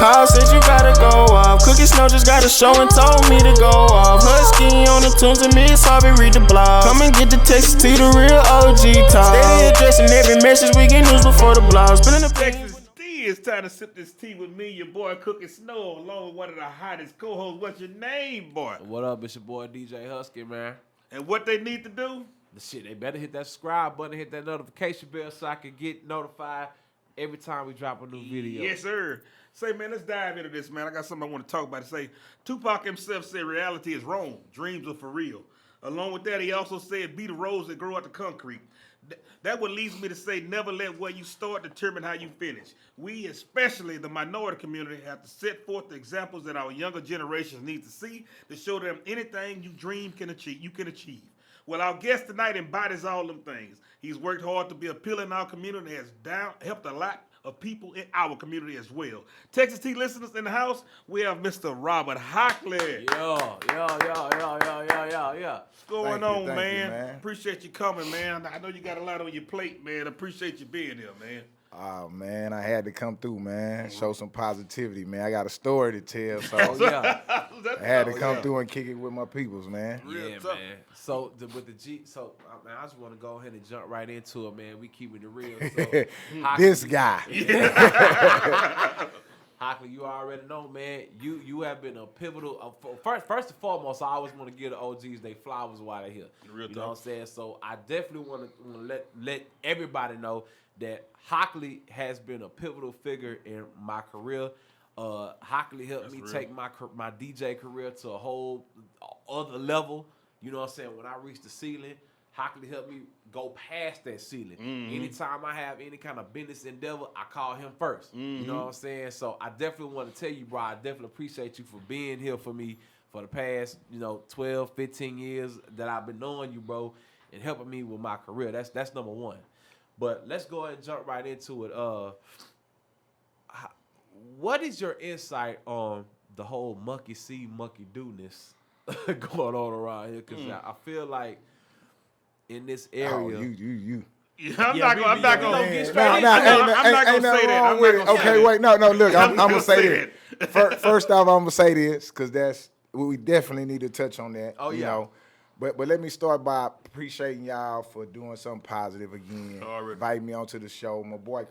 call, said you gotta go off. Cookie Snow just got a show and told me to go off. Husky on the tunes and Miss Harvey read the blog. Come and get the Texas T, the real OG talk. Steady addressing every message, we get news before the blog. Spilling the Texas T, it's time to sip this tea with me, your boy Cookie Snow, along with one of the hottest co-hosts. What's your name, boy? What up, it's your boy DJ Husky, man. And what they need to do? The shit, they better hit that subscribe button, hit that notification bell so I can get notified every time we drop a new video. Yes, sir. Say, man, let's dive into this, man. I got something I want to talk about. Say, Tupac himself said reality is wrong. Dreams are for real. Along with that, he also said be the rose that grow out the concrete. That what leads me to say never let where you start determine how you finish. We, especially the minority community, have to set forth the examples that our younger generations need to see to show them anything you dream can achieve, you can achieve. Well, our guest tonight embodies all them things. He's worked hard to be a pillar in our community, has helped a lot of people in our community as well. Texas T listeners in the house, we have Mr. Robert Hockley. Yo. What's going on, Thank man? you, man? Appreciate you coming, man. I know you got a lot on your plate, man. Appreciate you being here, man. Oh, man, I had to come through, man. Show some positivity, man. I got a story to tell, so Yeah. I had to come through and kick it with my peoples, man. Yeah, man. So with the G, man, I just want to go ahead and jump right into it, man. We keeping it real. So, This guy. Hockley, you already know, man. You have been a pivotal. First and foremost, I always want to give the OGs they flowers while they're here. Real you know what I'm saying? So I definitely want to let everybody know that Hockley has been a pivotal figure in my career. Hockley helped me take my DJ career to a whole other level. You know what I'm saying? When I reached the ceiling, Hockley helped me go past that ceiling. Anytime I have any kind of business endeavor, I call him first. You know what I'm saying? So I definitely want to tell you, bro, I definitely appreciate you for being here for me for the past, 12, 15 years that I've been knowing you, bro, and helping me with my career. That's number one. But let's go ahead and jump right into it. What is your insight on the whole monkey see, monkey do-ness going on around here? Because I feel like in this area... Oh, you. Yeah, I'm not gonna get straight No, into it. I'm not gonna say that. Okay, wait, no, look, I'm gonna say this. First off, I'm gonna say this because we definitely need to touch on that. Oh, you yeah. know. But let me start by appreciating y'all for doing something positive again. Inviting me onto the show. My boy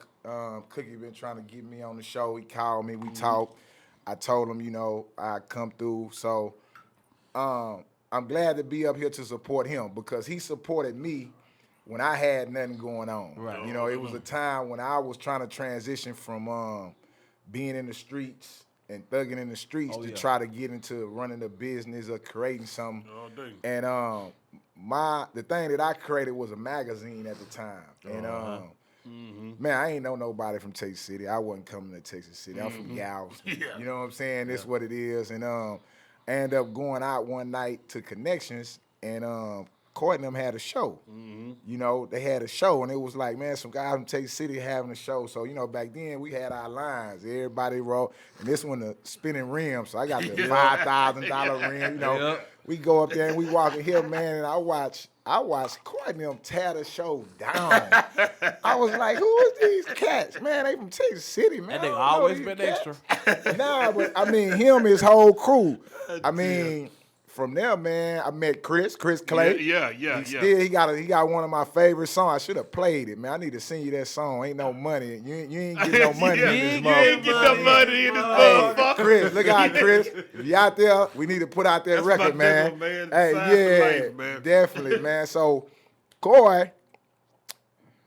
Cookie been trying to get me on the show. He called me. We talked. I told him, I come through. So I'm glad to be up here to support him because he supported me when I had nothing going on. Right. It was a time when I was trying to transition from being in the streets and thugging in the streets to try to get into running a business or creating something. And the thing that I created was a magazine at the time. And man, I ain't know nobody from Texas City. I wasn't coming to Texas City. I'm from Galveston. You know what I'm saying? This is what it is. And I ended up going out one night to Connections and Court and them had a show. They had a show, and it was like, man, some guys from Texas City having a show. So, back then we had our lines. Everybody wrote, and this one the spinning rim. So I got the $5,000 rim. We go up there and we walk in here, man, and I watch Court and them tear the show down. I was like, who is these cats? Man, they from Texas City, man. That nigga always been extra. Nah, but I mean, his whole crew. I mean, from there, man, I met Chris Clay. Yeah. He got one of my favorite songs. I should have played it, man. I need to send you that song. Ain't no money. You ain't getting no money in this motherfucker. You ain't getting no money in this motherfucker. Chris, look out, Chris. If you out there, we need to put out that record, man. Hey, life, man. Definitely, man. So, Coy,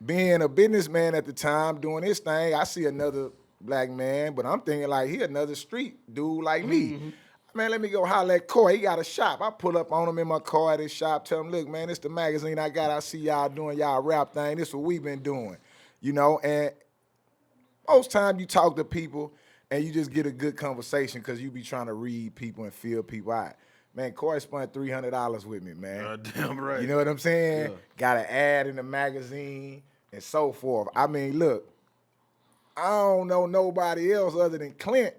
being a businessman at the time, doing his thing, I see another black man, but I'm thinking like he another street dude like me. Man, let me go holler at Coy. He got a shop. I pull up on him in my car at his shop, tell him, look, man, it's the magazine I got. I see y'all doing y'all rap thing. This is what we been doing, and most times you talk to people and you just get a good conversation because you be trying to read people and feel people out. Man, Coy spent $300 with me, man. Damn right. You know what I'm saying? Yeah. Got an ad in the magazine and so forth. I mean, look, I don't know nobody else other than Clint.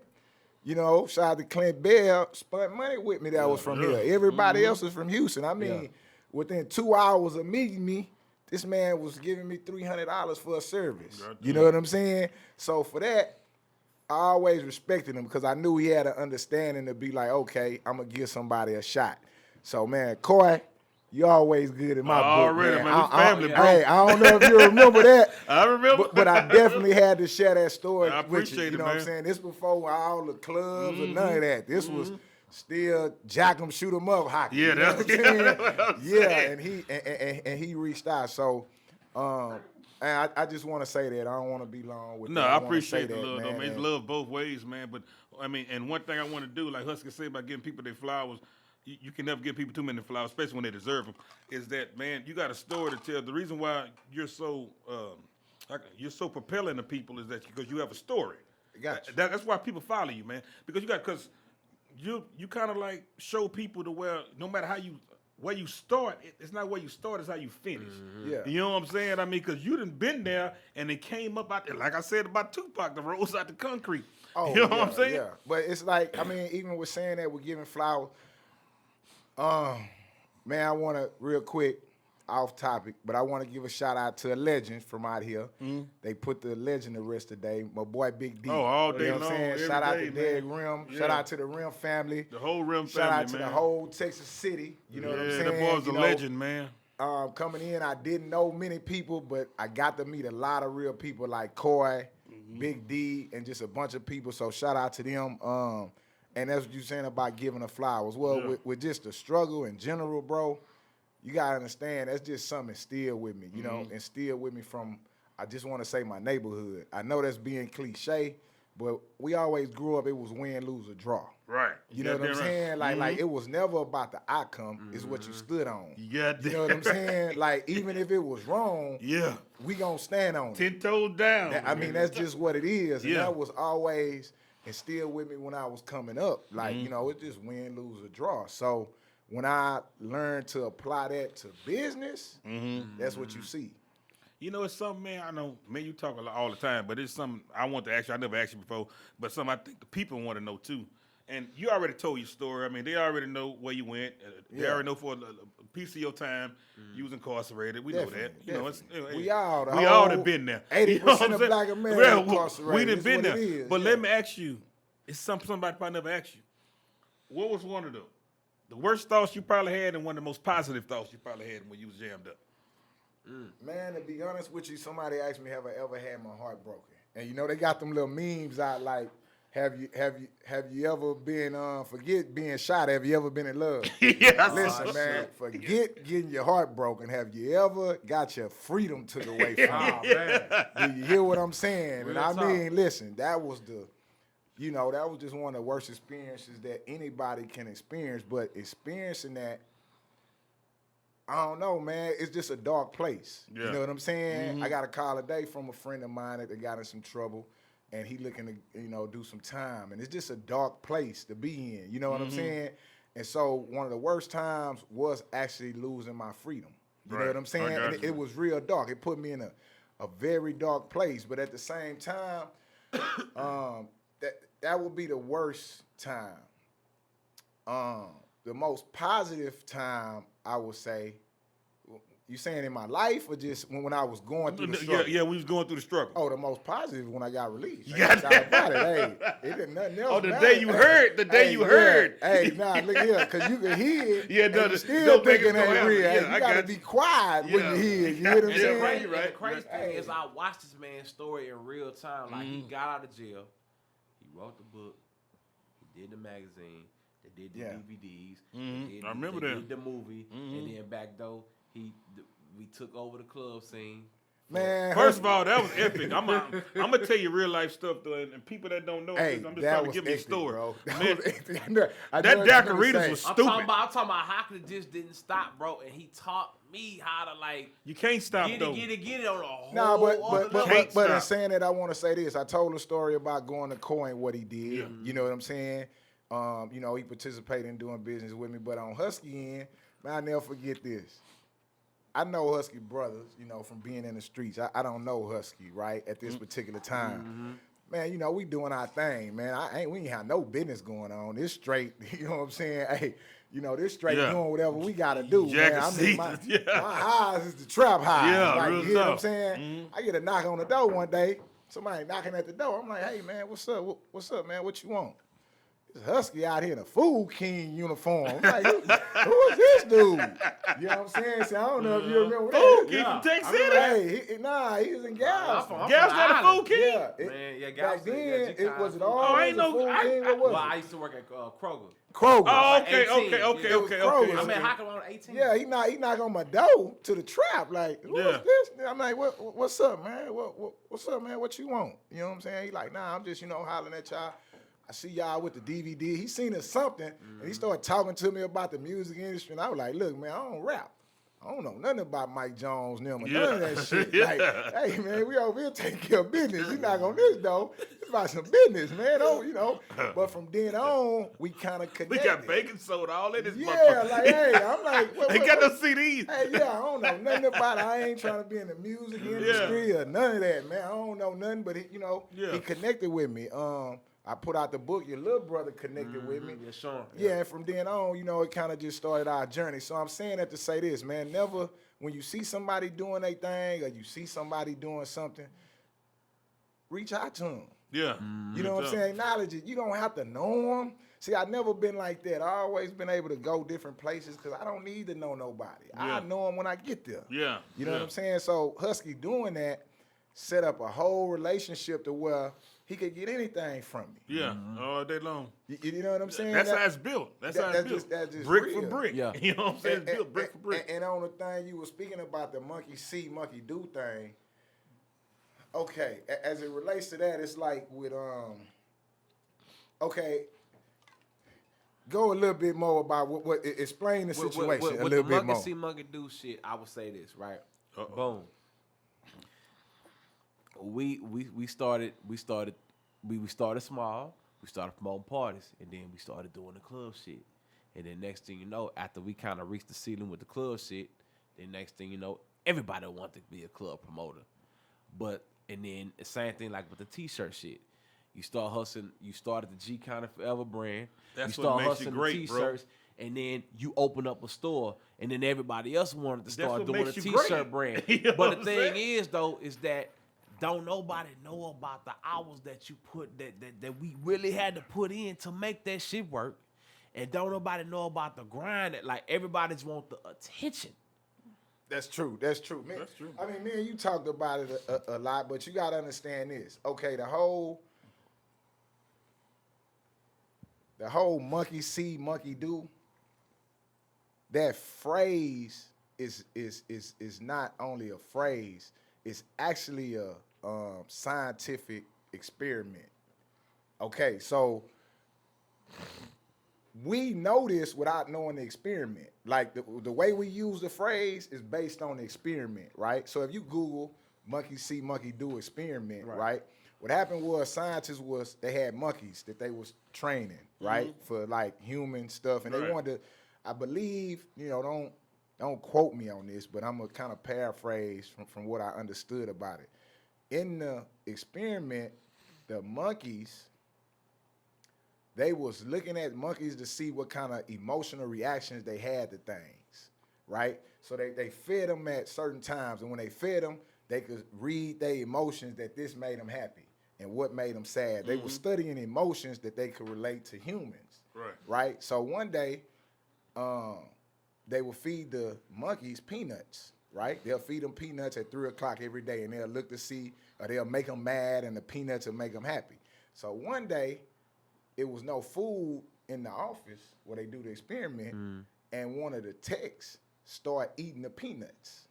Shout out to Clint Bell, spent money with me that was from here. Everybody else is from Houston. I mean, within 2 hours of meeting me, this man was giving me $300 for a service. You know what I'm saying? So for that, I always respected him because I knew he had an understanding to be like, okay, I'm going to give somebody a shot. So, man, Coy, you always good in my book, already, man. man. We family, bro. Hey, I don't know if you remember that. I remember. But I definitely had to share that story I with you. appreciate You it, know what I'm man. saying? This before all the clubs or none of that. This was still jack 'em, shoot 'em up hockey. Yeah, you know that's what I'm saying? what I'm Yeah, saying. and he reached out. So, and I just want to say that. I don't want to be long with No, that. I wanna appreciate say the that, love, though, man. It's and- love both ways, man. But, I mean, and one thing I want to do, like Husky said about giving people their flowers, you can never give people too many flowers, especially when they deserve them, is that, man, you got a story to tell. The reason why you're so propelling to people is that because you have a story. Gotcha. That's why people follow you, man. Because you kind of like show people to where no matter where you start, it's not where you start, it's how you finish. Yeah. You know what I'm saying? I mean, because you done been there and it came up out there. Like I said about Tupac, the rolls out the concrete. Oh, you know what I'm saying? Yeah. But it's like, I mean, even with saying that, we're giving flowers. Man, I want to, real quick, off topic, but I want to give a shout out to a legend from out here. They put the legend to rest today, my boy Big D. Oh, all day you know what long, I'm saying? every Shout out day, to Derek man. Rim. Yeah. Shout out to the Rim family. The whole Rim Shout family, out to man. the whole Texas City. You know what I'm saying? that boy's a You know, legend, man. Coming in, I didn't know many people, but I got to meet a lot of real people like Coy, Big D, and just a bunch of people. So shout out to them. And that's what you're saying about giving the flowers. Well, with just the struggle in general, bro, you gotta understand that's just something instilled with me. You know, instilled with me from, I just want to say, my neighborhood. I know that's being cliche, but we always grew up. It was win, lose, or draw. Right. You know what I'm saying? Like it was never about the outcome. It's what you stood on. You know what I'm saying? Like even if it was wrong, we gonna stand on it. 10 toes down. I mean, that's just what it is. And Yeah. that was always instilled with me when I was coming up. Like, you know, it's just win, lose, or draw. So when I learned to apply that to business, that's what you see. You know, it's something, man, I know, man, you talk a lot all the time, but it's something I want to ask you. I never asked you before, but something I think the people want to know, too. And you already told your story. I mean, they already know where you went. They already know for a piece of your time you was incarcerated. We know that. You know, We all have been there. 80% of black Americans incarcerated. We done been It's what there. it is, But yeah. let me ask you, it's somebody probably never asked you. What was one of the worst thoughts you probably had and one of the most positive thoughts you probably had when you was jammed up? Man, to be honest with you, somebody asked me, have I ever had my heart broken? And you know, they got them little memes out like, have you ever been forget being shot? Have you ever been in love? Yes. Listen, man, forget getting your heart broken. Have you ever got your freedom took away from you? Do you hear what I'm saying? Real and I talk. mean, listen, that was that was just one of the worst experiences that anybody can experience. But experiencing that, I don't know, man. It's just a dark place. Yeah. You know what I'm saying? I got a call today from a friend of mine that got in some trouble, and he looking to, do some time. And it's just a dark place to be in. You know what I'm saying? And so one of the worst times was actually losing my freedom. You know Right. what I'm saying? I got And you. it was real dark. It put me in a very dark place. But at the same time, that would be the worst time. The most positive time, I would say, you saying in my life or just when I was going through the struggle? Yeah, we was going through the struggle. Oh, the most positive when I got released. got Ain't no doubt about it. Hey, it didn't nothing else. Oh, the mattered. day you heard. The day Hey, you yeah. heard. Hey, nah, look here, because you can hear it. Yeah, no, and you the- still don't think thinking it's gonna ain't real. happen. Hey, Yeah, I you got to got be you. quiet when Yeah. you hear it. You hear what I'm And saying? the right. crazy thing Hey. is, I watched this man's story in real time. Like he got out of jail, he wrote the book, he did the magazine, they did the Yeah. DVDs, I remember they that. did the movie, and then back though we took over the club scene. Man, First of all, that was epic. I'm gonna tell you real life stuff though, and people that don't know hey, this, I'm just that trying to was give you a epic, story. bro. That Man, was epic. I know that what you're gonna Dacaritas say. was I'm stupid. talking about Hockley just didn't stop, bro, and he taught me how to like You can't stop get though. it on a whole Nah, other but level. Can't in stop. saying that, I want to say this. I told a story about going to Coin, what he did. Yeah. You know what I'm saying? He participated in doing business with me. But on Husky end, man, I never forget this. I know Husky brothers, from being in the streets. I don't know Husky, right, at this particular time. Man, we doing our thing, man. We ain't have no business going on. This straight, you know what I'm saying? Hey, this straight Yeah. doing whatever we got to do, Jacket man. I mean, my season, yeah. highs is the trap highs. Yeah, like, real you hear what I'm tough. saying? I get a knock on the door one day. somebody knocking at the door. I'm like, hey, man, what's up? What's up, man? What you want? This Husky out here in a Food King uniform. I'm like, who is this dude? You know what I'm saying? So I don't know if you remember that. Food King from Texas City? Hey, he was in Galveston. Gal's not a Food King? Man, back then, it was it all Oh, I ain't know. Food King? What was Well, I it? used to work at Kroger. Kroger. Oh, okay. Kroger. I mean, how come on 18? Yeah, he knock on my door to the trap. Like, what's this? I'm like, what's up, man? What's up, man? What you want? You know what I'm saying? He like, nah, I'm just, hollering at y'all. I see y'all with the DVD. He seen us something, and he started talking to me about the music industry. And I was like, look, man, I don't rap. I don't know nothing about Mike Jones, none of that shit. Like, hey, man, we over here taking care of business. You knock on this, though. It's about some business, man. Oh, But from then on, we kind of connected. We got baking soda all in this motherfucker. Like, hey, I'm like, they got no CDs. Hey, yeah, I don't know nothing about it. I ain't trying to be in the music industry or none of that, man. I don't know nothing, but, he connected with me. I put out the book. Your little brother connected with me. Yeah, Sean. Yeah, and from then on, it kind of just started our journey. So I'm saying that to say this, man. Never, when you see somebody doing a thing or you see somebody doing something, reach out to them. Yeah. You know what I'm saying? Acknowledge it. You don't have to know them. See, I've never been like that. I always been able to go different places because I don't need to know nobody. I know them when I get there. Yeah. You know what I'm saying? So Husky doing that set up a whole relationship to where he could get anything from me. Yeah, all day long. You know what I'm saying? That's how it's built. That's how it's built. That's just brick real. for brick. Yeah. You know what I'm saying? It's built brick for brick. And on the thing you were speaking about, the monkey see, monkey do thing, okay, as it relates to that, it's like with, okay, go a little bit more about what explain the situation a little bit more. With the monkey see, monkey do shit, I would say this, right? Boom. We started small. We started promoting parties, and then we started doing the club shit. And then next thing you know, after we kind of reached the ceiling with the club shit, then next thing you know, everybody wanted to be a club promoter. And then the same thing like with the t-shirt shit. You start hustling. You started the G Kind of Forever brand. That's you what start makes you great, t-shirts, bro. And then you open up a store, and then everybody else wanted to start doing a t-shirt great. brand. You know but the what thing I'm is, though, is that don't nobody know about the hours that you put that we really had to put in to make that shit work, and don't nobody know about the grind that like everybody's want the attention. That's true. That's true. Man, that's true. I mean, me and you talked about it a lot, but you got to understand this. Okay, the whole monkey see, monkey do. That phrase is not only a phrase. It's actually a scientific experiment. Okay, so we know this without knowing the experiment. Like the way we use the phrase is based on the experiment, right? So if you Google monkey see, monkey do experiment, right? What happened was scientists they had monkeys that they was training, right? For like human stuff. And they wanted to, I believe, don't quote me on this, but I'm going to kind of paraphrase from what I understood about it. In the experiment, the monkeys, they was looking at monkeys to see what kind of emotional reactions they had to things, right? So they fed them at certain times, and when they fed them, they could read their emotions that this made them happy and what made them sad. They were studying emotions that they could relate to humans, right? So one day, they will feed the monkeys peanuts, right? They'll feed them peanuts at 3 o'clock every day, and they'll look to see, or they'll make them mad, and the peanuts will make them happy. So one day, it was no food in the office where they do the experiment, and one of the techs start eating the peanuts,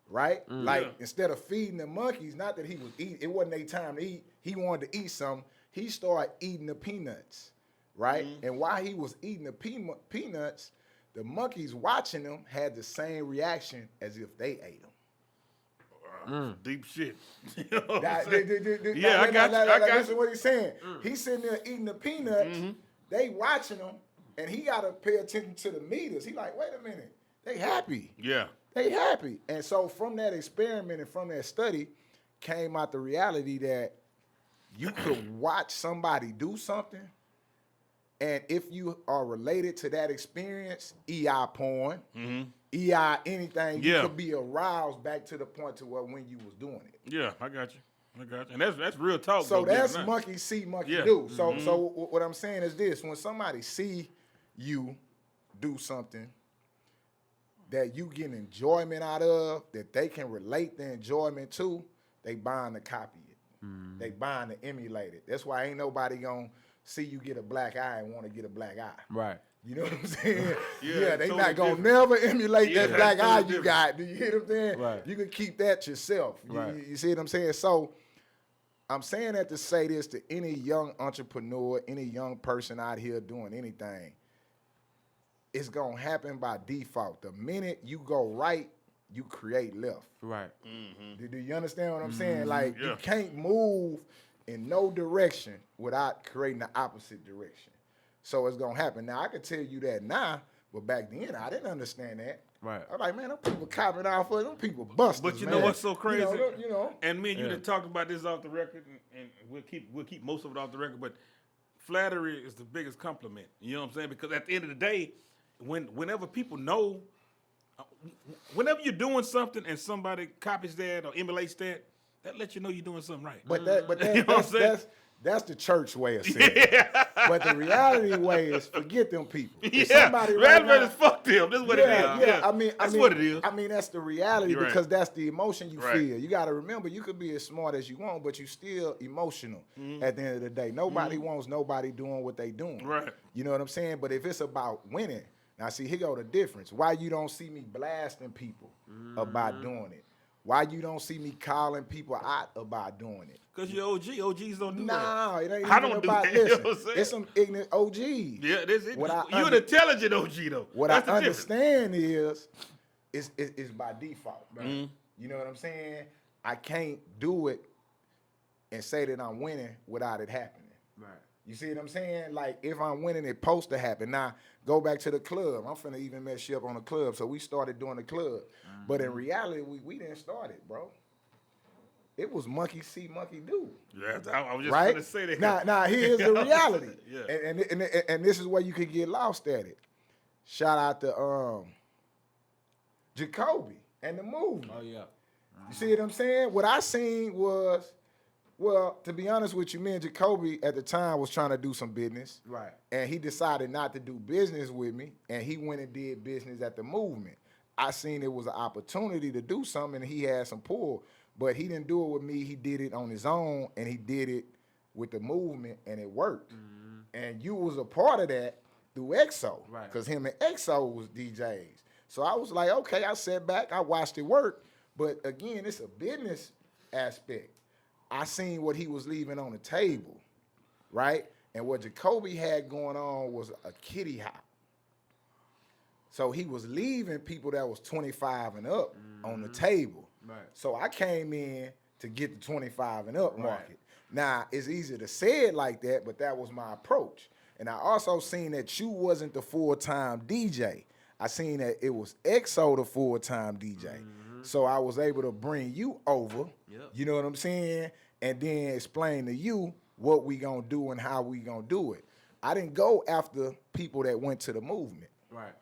right? Like, instead of feeding the monkeys, not that he was eating, it wasn't their time to eat, he wanted to eat something, he started eating the peanuts, right? And while he was eating the peanuts, the monkeys watching them had the same reaction as if they ate them. Deep shit. I got you. Listen what he's saying. He's sitting there eating the peanuts. They watching him, and he got to pay attention to the meters. He like, wait a minute. They happy. Yeah. They happy. And so from that experiment and from that study came out the reality that you could watch somebody do something, and if you are related to that experience, EI porn, EI anything, you could be aroused back to the point to where when you was doing it. Yeah, I got you. I got you. And that's real talk. So that's monkey see, monkey do. So what I'm saying is this: when somebody see you do something that you get enjoyment out of, that they can relate the enjoyment to, they bound to copy it. They bound to emulate it. That's why ain't nobody gonna see you get a black eye and want to get a black eye. Right. You know what I'm saying? Yeah, they totally not gonna different. never emulate that black eye totally you got. Do you hear what I'm saying? Right. You can keep that yourself. Right. You see what I'm saying? So I'm saying that to say this to any young entrepreneur, any young person out here doing anything. It's gonna happen by default. The minute you go right, you create left. Right. Do you understand what I'm saying? Like you can't move in no direction without creating the opposite direction. So it's gonna happen. Now I can tell you that now, but back then I didn't understand that. Right. I'm like, man, them people copying off of them people busters. But you man. know what's so crazy? You know. And me and you done talked about this off the record, and we'll keep most of it off the record. But flattery is the biggest compliment. You know what I'm saying? Because at the end of the day, whenever people know, whenever you're doing something and somebody copies that or emulates that lets you know you're doing something right. But You know what I'm saying? that's the church way of saying it. But the reality way is forget them people. If Yeah, somebody right rather now, than fuck them. That's what it is. Yeah, I mean, that's what it is. I mean, that's the reality You're right. because that's the emotion you Right. feel. You got to remember, you could be as smart as you want, but you still emotional at the end of the day. Nobody wants nobody doing what they doing. Right. You know what I'm saying? But if it's about winning, now see, here go the difference. Why you don't see me blasting people about doing it? Why you don't see me calling people out about doing it? Because you're OG. OGs don't do that. No, it ain't I even don't do about that, you know listen. what I'm saying? It's some ignorant OGs. Yeah, that's it. What I You're an intelligent OG, though. What That's I the difference. understand is by default. Right? You know what I'm saying? I can't do it and say that I'm winning without it happening. Right. You see what I'm saying? Like, if I'm winning, it's supposed to happen. Now, go back to the club. I'm finna even mess you up on the club. So we started doing the club. But in reality, we didn't start it, bro. It was monkey see, monkey do. Yeah, I was just Right? going to say that. Now here's the reality. Yeah. And this is where you could get lost at it. Shout out to Jacoby and the movement. Oh yeah. You see what I'm saying? What I seen was, well, to be honest with you, me and Jacoby at the time was trying to do some business. Right. And he decided not to do business with me, and he went and did business at the movement. I seen it was an opportunity to do something, and he had some pull, but he didn't do it with me. He did it on his own, and he did it with the movement, and it worked. And you was a part of that through EXO, Right. because him and EXO was DJs. So I was like, okay, I sat back, I watched it work, but again, it's a business aspect. I seen what he was leaving on the table, right? And what Jacoby had going on was a kiddie hop. So he was leaving people that was 25 and up on the table. Right. So I came in to get the 25 and up Right. market. Now, it's easy to say it like that, but that was my approach. And I also seen that you wasn't the full-time DJ. I seen that it was EXO the full-time DJ. So I was able to bring you over, you know what I'm saying, and then explain to you what we gonna do and how we gonna do it. I didn't go after people that went to the movement. Right.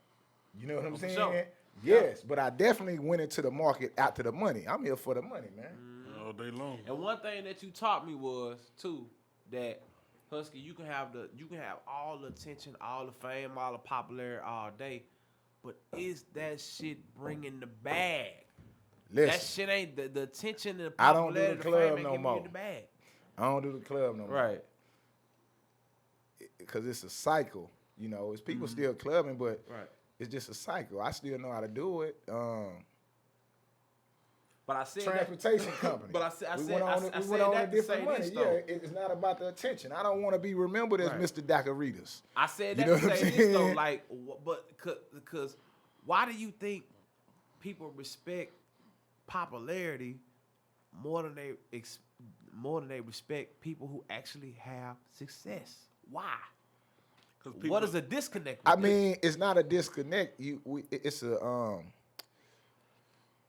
You know what I'm saying? sure. Yes, but I definitely went into the market after the money. I'm here for the money, man. All day long. And one thing that you taught me was too that Husky, you can have all the attention, all the fame, all the popularity all day, but is that shit bringing the bag? Listen, That shit ain't the attention and the I don't do popularity, the the club fame ain't no giving more. you the bag. I don't do the club no more. Right. Because it's a cycle. You know, it's people still clubbing, but Right. it's just a cycle. I still know how to do it. But I said Transportation that, company. But I said we that went on to a different say money. this, Yeah, though. it's not about the attention. I don't want to be remembered as Right. Mr. Dacaritas. I said You that know to what say I'm this though, saying? like, but because why do you think people respect popularity more than they respect people who actually have success? Why? What is the disconnect? I with this? mean, it's not a disconnect. It's a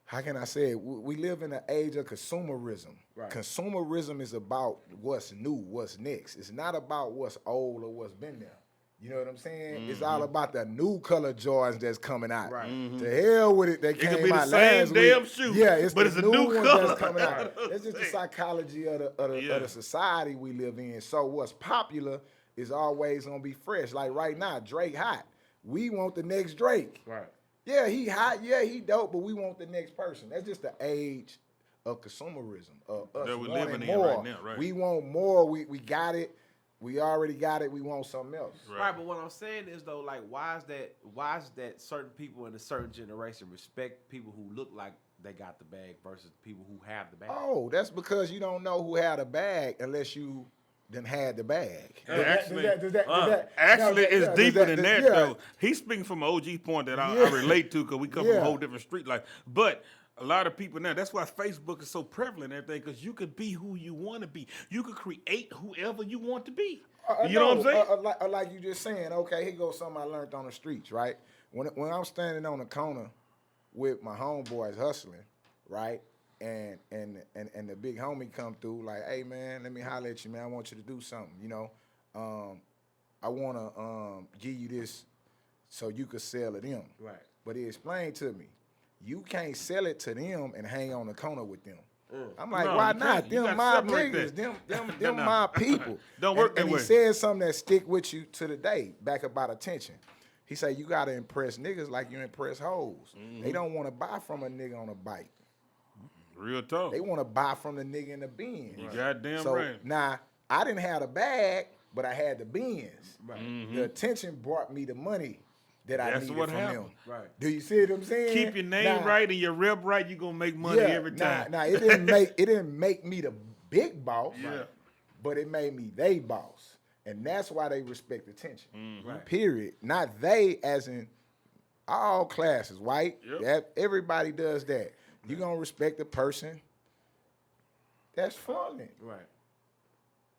how can I say it? We live in an age of consumerism. Right. Consumerism is about what's new, what's next. It's not about what's old or what's been there. You know what I'm saying? It's all about the new color Jordans that's coming out. Right. To hell with it. They could came be the out same last damn week. shoe, Yeah, it's but the it's a new new ones color. that's coming out. It's just the psychology of the society we live in. So what's popular is always gonna be fresh. Like right now, Drake hot. We want the next Drake. Right. Yeah, he hot. Yeah, he dope. But we want the next person. That's just the age of consumerism. Of us That we're wanting living in more. right now, right. We want more. We got it. We already got it. We want something else. Right, but what I'm saying is though, like, why is that certain people in a certain generation respect people who look like they got the bag versus people who have the bag? Oh, that's because you don't know who had a bag unless you done had the bag. Actually, Does it's deeper than that, yeah. though. He's speaking from an OG point that I relate to because we come from a whole different street life. But a lot of people now, that's why Facebook is so prevalent and everything, because you could be who you want to be. You could create whoever you want to be. You know what I'm saying? Like you just saying, okay, here goes something I learned on the streets, right? When I'm standing on the corner with my homeboys hustling, right? And the big homie come through like, hey man, let me holler at you, man. I want you to do something, you know. I wanna give you this so you could sell it them. Right. But he explained to me, you can't sell it to them and hang on the corner with them. I'm like, No, why you not? can't. You Them gotta my separate niggas, that. them my people. Don't work that and way. he said something that stick with you to the day, back about attention. He said, you gotta impress niggas like you impress hoes. They don't want to buy from a nigga on a bike. Real talk. They want to buy from the nigga in the Benz. You goddamn So right. now, I didn't have the bag, but I had the Benz. Right. The attention brought me the money that I That's needed what from happened. them. Right. Do you see what I'm saying? Keep your name right and your rep right, you're going to make money every time. Nah, it didn't make me the big boss. Yeah. But it made me they boss. And that's why they respect attention. Right. Period. Not they as in all classes, white. Yep. Everybody does that. You're going to respect the person that's fronting. Right.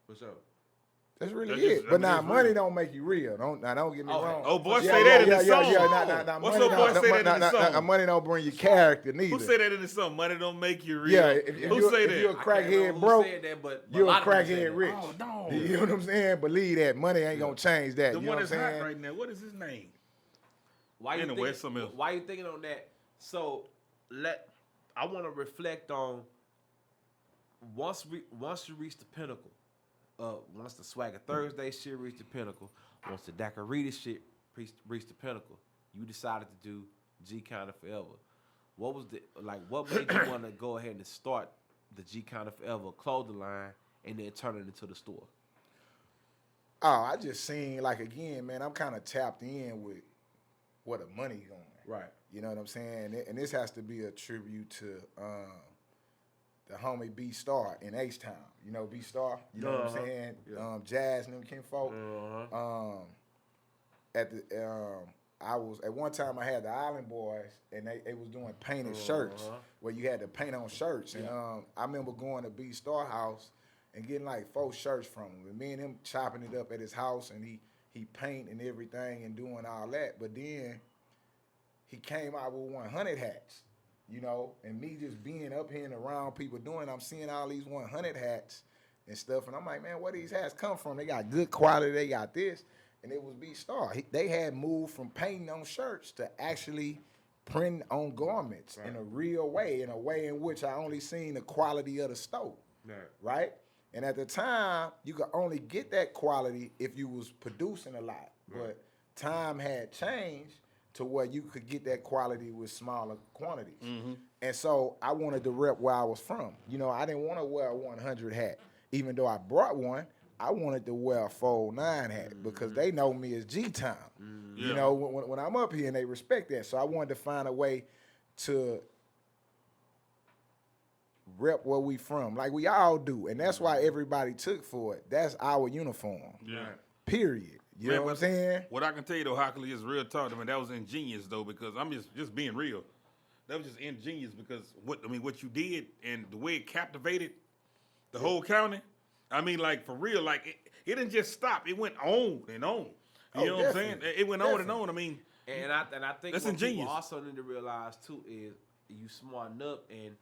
What's up? That's really That's it. just- But I mean, now that's money real. don't make you real. Don't get me wrong. Oh, boy, say that in the song. Nah, What's money up, boy, don't- say that in the song? money don't bring you character neither. Who say that in the song? Money don't make you real. Yeah, if Who say that? you're a I can't crackhead remember who broke, said that, but you're a lot of people said crackhead that. rich. Oh, no. You know what I'm saying? Believe that money ain't gonna change that. The You know one what that's I'm hot saying? right now. What is his name? Why you Anyway, thinking, it's something else. Why you thinking on that? So I want to reflect on once you reach the pinnacle, once the Swagger Thursday shit reached the pinnacle, once the Dakarita shit reached the pinnacle, you decided to do G Kinda Forever. What was what made you want to go ahead and start the G Kinda Forever clothing line and then turn it into the store? Oh, I just seen again, man. I'm kind of tapped in with where the money going. Right. You know what I'm saying? And this has to be a tribute to the homie B Star in H-Town. You know B Star? You know what I'm saying? Yeah. Jazz and them kinfolk. I was at one time I had the Island Boys and they was doing painted shirts where you had to paint on shirts. And I remember going to B Star house and getting 4 shirts from him. And me and him chopping it up at his house and he painting everything and doing all that. But then he came out with 100 hats, you know, and me just being up here and around people doing, I'm seeing all these 100 hats and stuff. And I'm like, man, where these hats come from? They got good quality. They got this. And it was B Star. They had moved from painting on shirts to actually printing on garments in a real way, in a way in which I only seen the quality of the stove, right? And at the time, you could only get that quality if you was producing a lot. But time had changed to where you could get that quality with smaller quantities. And so I wanted to rep where I was from. You know, I didn't want to wear a 100 hat. Even though I brought one, I wanted to wear a 409 hat because they know me as G-Town. You know, when I'm up here and they respect that. So I wanted to find a way to rep where we from, like we all do. And that's why everybody took for it. That's our uniform. Yeah. Period. You know what I'm saying? What I can tell you though, Hockley, is real talk. I mean, that was ingenious though, because I'm just being real. That was just ingenious because what you did and the way it captivated the whole county. I mean, for real, it didn't just stop. It went on and on. You know what I'm saying? It went on and on. I mean, and I think that's what ingenious. people also need to realize too is you smarten up and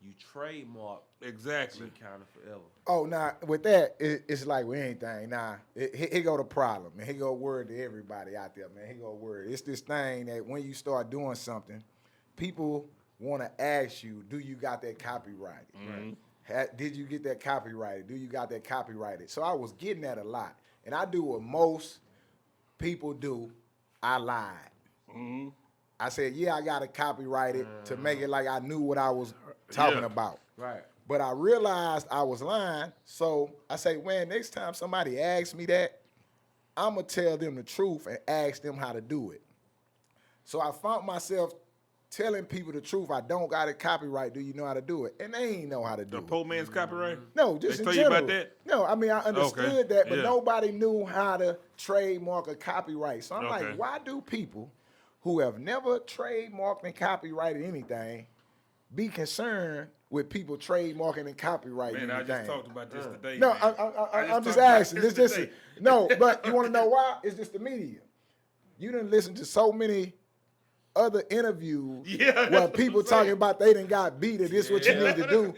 you trademark Exactly. G-County forever. Oh, nah, with that, it's like with anything. Nah, here go the problem, and here go word to everybody out there, man. Here go word. It's this thing that when you start doing something, people want to ask you, do you got that copyrighted? Did you get that copyrighted? Do you got that copyrighted? So I was getting that a lot. And I do what most people do. I lied. I said, yeah, I got it copyrighted to make it like I knew what I was talking about. Right. But I realized I was lying. So I say, man, next time somebody asks me that, I'm going to tell them the truth and ask them how to do it. So I found myself telling people the truth. I don't got it copyright. Do you know how to do it? And they ain't know how to do it. The poor man's copyright? No, just they in tell general. you about that? No, I mean, I understood that, but Yeah. nobody knew how to trademark a copyright. So I'm like, why do people who have never trademarked and copyrighted anything be concerned with people trademarking and copyrighting anything? Man, I just talked about this today. No, man. I'm just asking. No, but you want to know why? It's just the media. You didn't listen to so many other interviews where people talking about they done got beat or this what you need to do.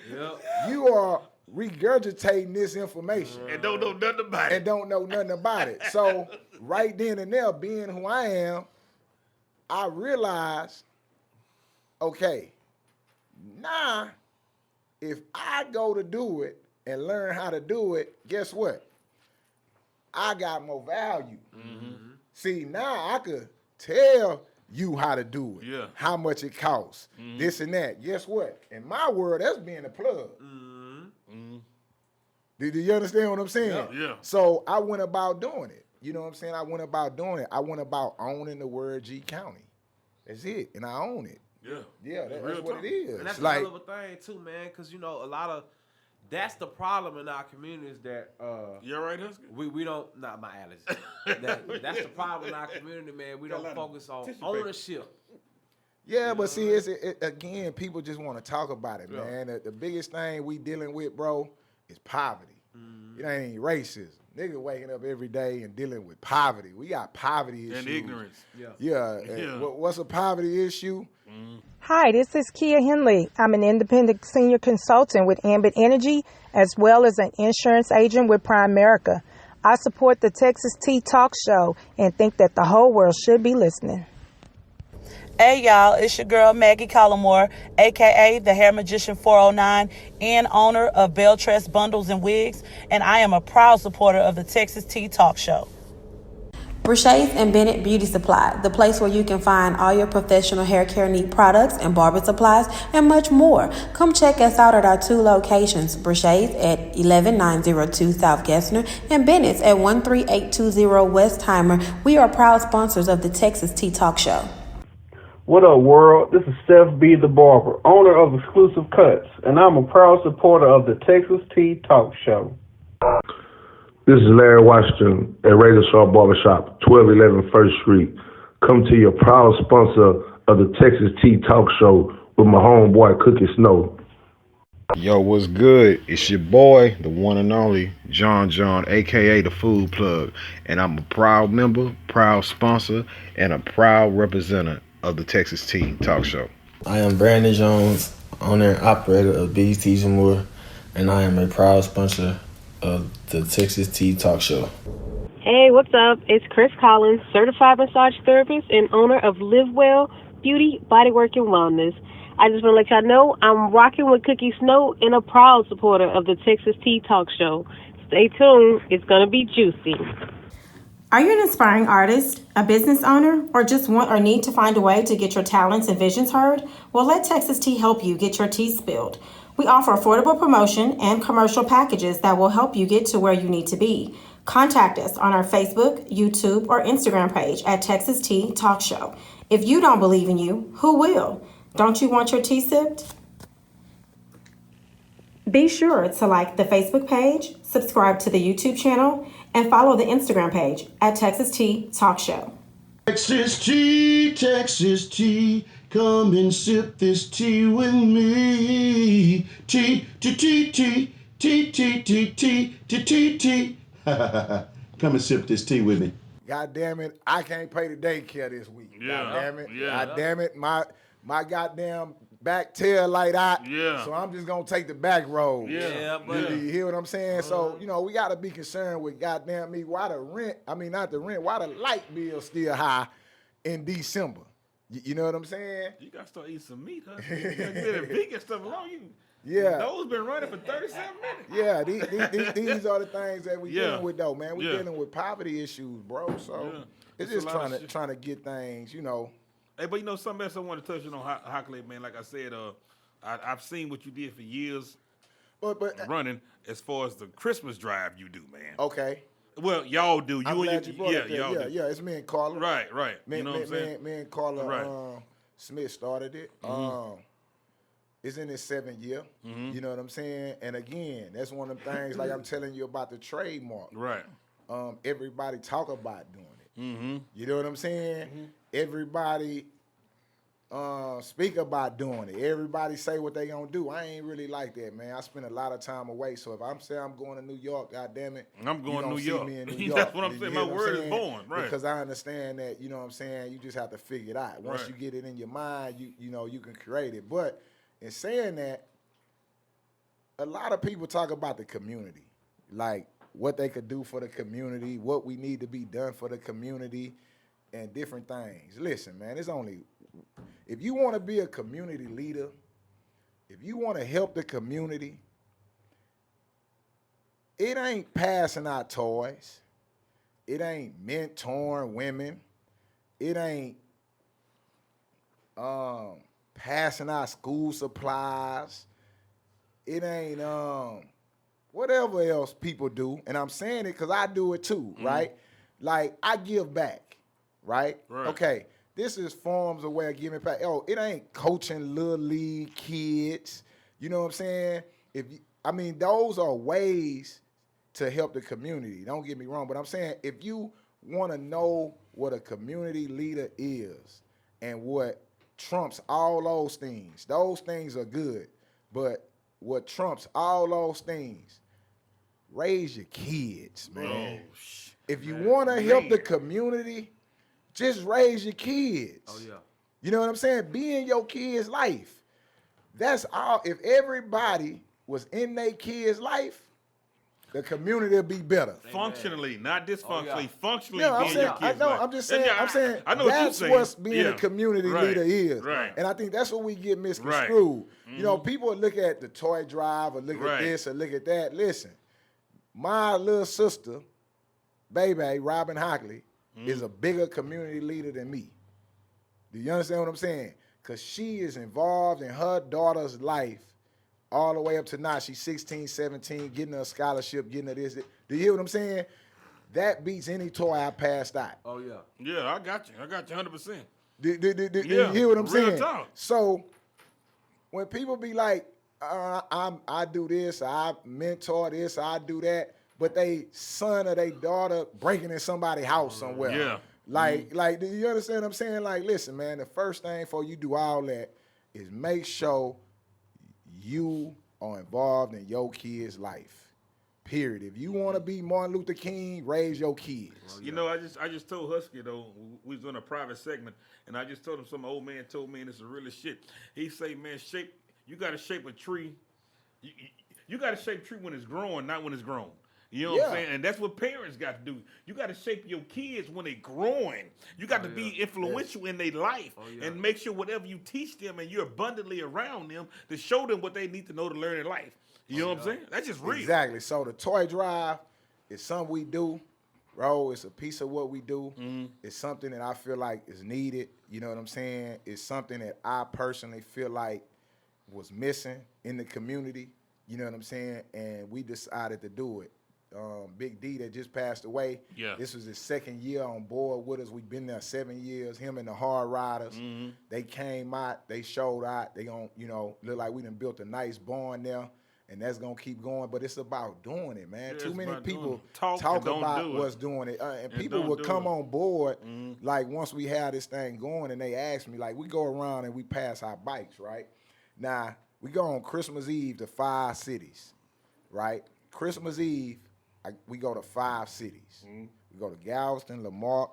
You are regurgitating this information. And don't know nothing about it. And don't know nothing about it. So right then and there, being who I am, I realized, okay, now if I go to do it and learn how to do it, guess what? I got more value. See, now I could tell you how to do it, how much it costs, this and that. Guess what? In my world, that's being a plug. Do you understand what I'm saying? Yeah. So I went about doing it. You know what I'm saying? I went about doing it. I went about owning the word G County. That's it. And I own it. Yeah, that's what it is. And that's like, a hell of a thing too, man, because you know, a lot of that's the problem in our communities that you all right, Husky? we don't not my allergies. That's the problem in our community, man. We don't focus on ownership. Yeah, but see, again, people just want to talk about it, man. The biggest thing we dealing with, bro, is poverty. It ain't racism. Nigga waking up every day and dealing with poverty. We got poverty issues. And ignorance. What's a poverty issue? Hi, this is Kia Henley. I'm an independent senior consultant with Ambit Energy, as well as an insurance agent with Primerica. I support the Texas Tea Talk Show and think that the whole world should be listening. Hey y'all, it's your girl Maggie Collmore, aka the Hair Magician 409 and owner of Beltress Bundles and Wigs, and I am a proud supporter of the Texas Tea Talk Show. Brushays and Bennett Beauty Supply, the place where you can find all your professional hair care need products and barber supplies and much more. Come check us out at our two locations, Brushays at 11902 South Gessner and Bennett's at 13820 Westheimer. We are proud sponsors of the Texas Tea Talk Show. What up, world? This is Seth B. the Barber, owner of Exclusive Cuts, and I'm a proud supporter of the Texas Tea Talk Show. This is Larry Washington at Razor Sharp Barbershop, 1211 1st Street. Come to your proud sponsor of the Texas Tea Talk Show with my homeboy Cookie Snow. Yo, what's good? It's your boy, the one and only John, aka the Food Plug, and I'm a proud member, proud sponsor, and a proud representative of the Texas Tea Talk Show. I am Brandon Jones, owner and operator of B's Teas and More, and I am a proud sponsor of the Texas Tea Talk Show. Hey, what's up? It's Chris Collins, certified massage therapist and owner of Live Well Beauty, Bodywork, and Wellness. I just want to let y'all know I'm rocking with Cookie Snow and a proud supporter of the Texas Tea Talk Show. Stay tuned. It's going to be juicy. Are you an aspiring artist, a business owner, or just want or need to find a way to get your talents and visions heard? Well, let Texas Tea help you get your tea spilled. We offer affordable promotion and commercial packages that will help you get to where you need to be. Contact us on our Facebook, YouTube, or Instagram page at Texas Tea Talk Show. If you don't believe in you, who will? Don't you want your tea sipped? Be sure to like the Facebook page, subscribe to the YouTube channel, and follow the Instagram page at Texas Tea Talk Show. Texas tea, come and sip this tea with me. Tea. Come and sip this tea with me. God damn it, I can't pay the daycare this week. God damn it. God damn it, my goddamn back tail light out. Yeah. So I'm just gonna take the back road. Yeah, You hear what I'm saying? So, we gotta be concerned with goddamn me, why the rent, not the rent, why the light bill still high in December. You know what I'm saying? You gotta start eating some meat, huh? You gotta get that vegan stuff along you. Yeah. Those been running for 37 minutes. Yeah, these are the things that we dealing with though, man. We dealing with poverty issues, bro. So it's just trying to get things, Hey, but something else I want to touch on Hockley, man. Like I said, I've seen what you did for years, but running as far as the Christmas drive you do, man. Okay. Well, y'all do. I'm glad you brought it there. Y'all do. Yeah, it's me and Carla. Right. Me, You know what I'm saying? Me and Carla Right. Smith started it. It's in its 7th year. You know what I'm saying? And again, that's one of the things like I'm telling you about the trademark. Right. Everybody talk about doing it. You know what I'm saying? Everybody speak about doing it. Everybody say what they gonna do. I ain't really like that, man. I spend a lot of time away. So if I'm saying I'm going to New York, God damn it, I'm going to New York. Me in New York. That's what I'm saying. My word is born, right? Because I understand that, you know what I'm saying, you just have to figure it out. Once you get it in your mind, you can create it. But in saying that, a lot of people talk about the community, like what they could do for the community, what we need to be done for the community, and different things. Listen, man, if you want to be a community leader, if you want to help the community, it ain't passing out toys. It ain't mentoring women. It ain't passing out school supplies. It ain't whatever else people do. And I'm saying it because I do it too, right? Like, I give back, right? Okay, this is forms of way of giving back. It ain't coaching little league kids. You know what I'm saying? Those are ways to help the community. Don't get me wrong, but I'm saying if you want to know what a community leader is and what trumps all those things are good. But what trumps all those things, raise your kids, man. If you want to help the community, just raise your kids. Oh, yeah. You know what I'm saying? Be in your kid's life. That's all. If everybody was in their kid's life, the community will be better. Functionally, not dysfunctionally. Functionally, Yeah, being your kid's life. I'm just saying. I know what you're that's saying. what's being a community leader is. Right. And I think that's what we get misconstrued. People look at the toy drive or look at this or look at that. Listen, my little sister, baby, Robert Hockley, is a bigger community leader than me. Do you understand what I'm saying? Because she is involved in her daughter's life all the way up to now. She's 16, 17, getting her a scholarship, getting her this. Do you hear what I'm saying? That beats any toy I passed out. Oh, yeah. Yeah, I got you 100%. Do you hear what I'm saying? Talk. So when people be like, I do this, I mentor this, I do that, but they son or they daughter breaking in somebody's house somewhere. Yeah. Like, do you understand what I'm saying? Like, listen, man, the first thing before you do all that is make sure you are involved in your kid's life. Period. If you want to be Martin Luther King, raise your kids. You know, I just told Husky though, we was on a private segment, and I just told him some old man told me, and it's really shit. He say, man, you got to shape a tree. You got to shape a tree when it's growing, not when it's grown. You know what I'm saying? And that's what parents got to do. You got to shape your kids when they're growing. You got to be influential in their life and make sure whatever you teach them and you're abundantly around them to show them what they need to know to learn in life. You know what I'm saying? That's just real. Exactly. So the toy drive is something we do, bro. It's a piece of what we do. It's something that I feel like is needed. You know what I'm saying? It's something that I personally feel like was missing in the community. You know what I'm saying? And we decided to do it. Big D that just passed away. Yeah. This was his 2nd year on board with us. We've been there 7 years. Him and the Hard Riders. They came out. They showed out. They gonna, look like we done built a nice barn there, and that's gonna keep going. But it's about doing it, man. Yeah, Too many people talk about what's doing it, and people would come on board like once we had this thing going, and they ask me like, we go around and we pass our bikes, right? Now we go on Christmas Eve to 5 cities, right? Christmas Eve. We go to 5 cities. We go to Galveston, Lamarck,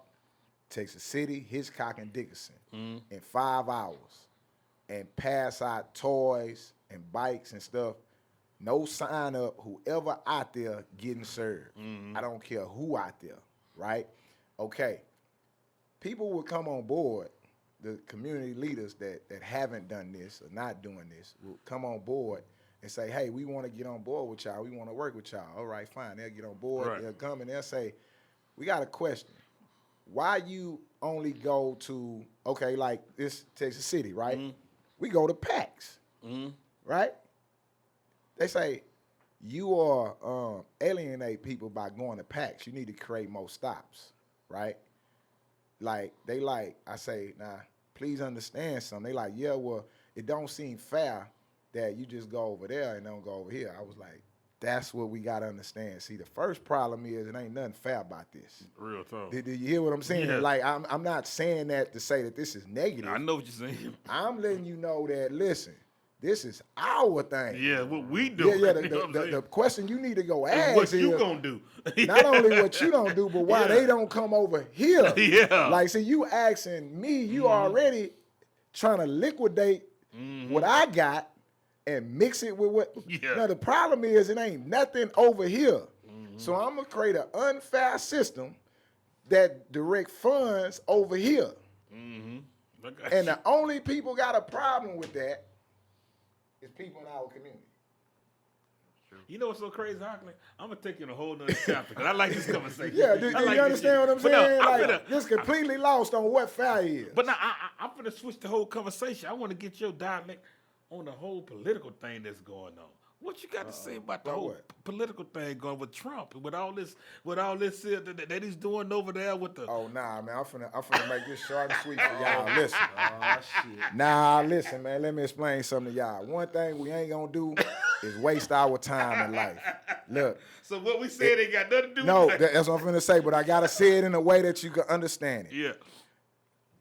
Texas City, Hitchcock, and Dickinson in 5 hours. and pass out toys and bikes and stuff. No sign up, whoever out there getting served. I don't care who out there, right? Okay. People will come on board, the community leaders that haven't done this or not doing this will come on board and say, hey, we want to get on board with y'all. We want to work with y'all. All right, fine. They'll get on board. Right. They'll come and they'll say, we got a question. Why you only go to, okay, like this Texas City, right? We go to PAX, right? They say, you are alienate people by going to PAX. You need to create more stops, right? I say, nah, please understand something. They like, yeah, well, it don't seem fair that you just go over there and don't go over here. I was like, that's what we got to understand. See, the first problem is it ain't nothing fair about this. Real talk. Did you hear what I'm saying? Yeah. Like, I'm not saying that to say that this is negative. I know what you're saying. I'm letting you know that, listen, this is our thing. Yeah, what we do. Yeah, the question you need to go ask what you gonna do. Not only what you don't do, but why they don't come over here. Yeah. Like, see, you asking me, you already trying to liquidate what I got and mix it with what. Yeah. Now, the problem is it ain't nothing over here. So I'm going to create an unfair system that direct funds over here. And the only people got a problem with that is people in our community. You know what's so crazy, Hockley? I'm going to take you in a whole nother chapter because I like this conversation. Yeah, do you understand what I'm saying? This completely lost on what fair is. But now, I'm going to switch the whole conversation. I want to get your dialect on the whole political thing that's going on. What you got to say about the whole political thing going with Trump and with all this that he's doing over there with the? Oh nah, man, I'm finna make this short and sweet for y'all. Listen, shit. Nah, listen, man. Let me explain something to y'all. One thing we ain't gonna do is waste our time in life. Look. So what we said ain't got nothing to do. No, with that. That's what I'm finna say. But I gotta say it in a way that you can understand it. Yeah.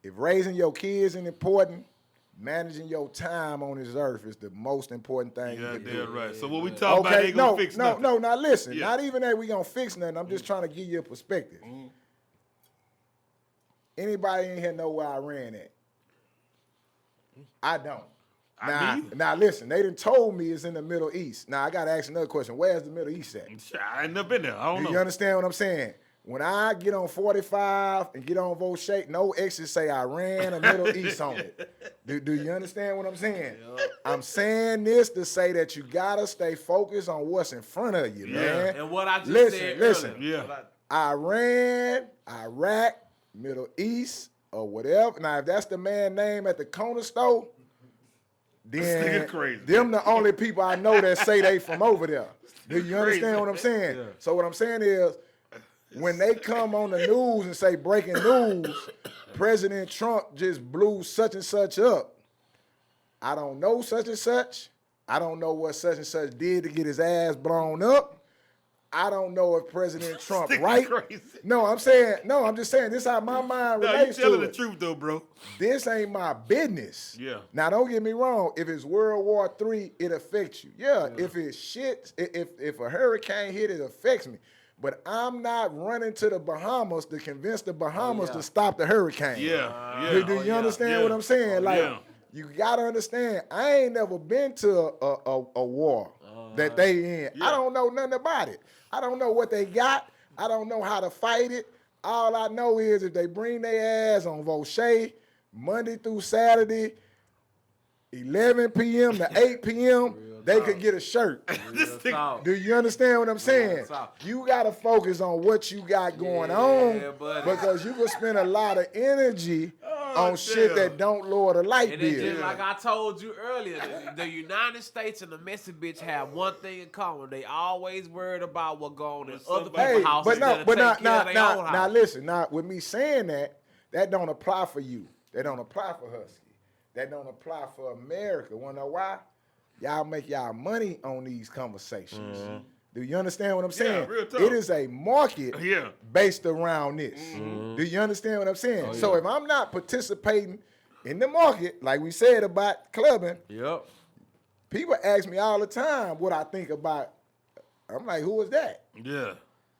If raising your kids is important, managing your time on this earth is the most important thing you can do. Right. So what we talk about ain't gonna fix nothing. No, now listen. Yeah. Not even that we gonna fix nothing. I'm just trying to give you a perspective. Anybody in here know where I ran at? I don't. Now listen, they done told me it's in the Middle East. Now I gotta ask another question. Where's the Middle East at? I ain't never been there. I don't know. You understand what I'm saying? When I get on 45 and get on vote shake, no exes say I ran a Middle East on it. Do you understand what I'm saying? Yep. I'm saying this to say that you gotta stay focused on what's in front of you, man. And what I just said listen. earlier. Iran, Iraq, Middle East, or whatever. Now, if that's the man name at the corner store, then them the only people I know that say they from over there. Do you understand what I'm saying? Yeah. So what I'm saying is, when they come on the news and say breaking news, President Trump just blew such and such up. I don't know such and such. I don't know what such and such did to get his ass blown up. I don't know if President Trump right. No, I'm just saying this is how my mind relates to it. You telling the truth though, bro. This ain't my business. Yeah. Now don't get me wrong. If it's World War III, it affects you. Yeah. If it's shit, if a hurricane hit, it affects me. But I'm not running to the Bahamas to convince the Bahamas to stop the hurricane. Do you understand what I'm saying? You gotta understand, I ain't never been to a war that they in. I don't know nothing about it. I don't know what they got. I don't know how to fight it. All I know is if they bring their ass on Vauche Monday through Saturday, 11 p.m. to 8 p.m., they could get a shirt. Do you understand what I'm saying? You got to focus on what you got going on because you can spend a lot of energy on shit that don't lower the light bill. And just like I told you earlier, the United States and the messy bitch have one thing in common. They always worried about what going on in other people's houses. Now listen, with me saying that don't apply for you. That don't apply for Husky. That don't apply for America. Wanna know why? Y'all make y'all money on these conversations. Do you understand what I'm saying? Real tough. It is a market based around this. Do you understand what I'm saying? So if I'm not participating in the market, like we said about clubbing, people ask me all the time what I think about. I'm like, who is that? Yeah.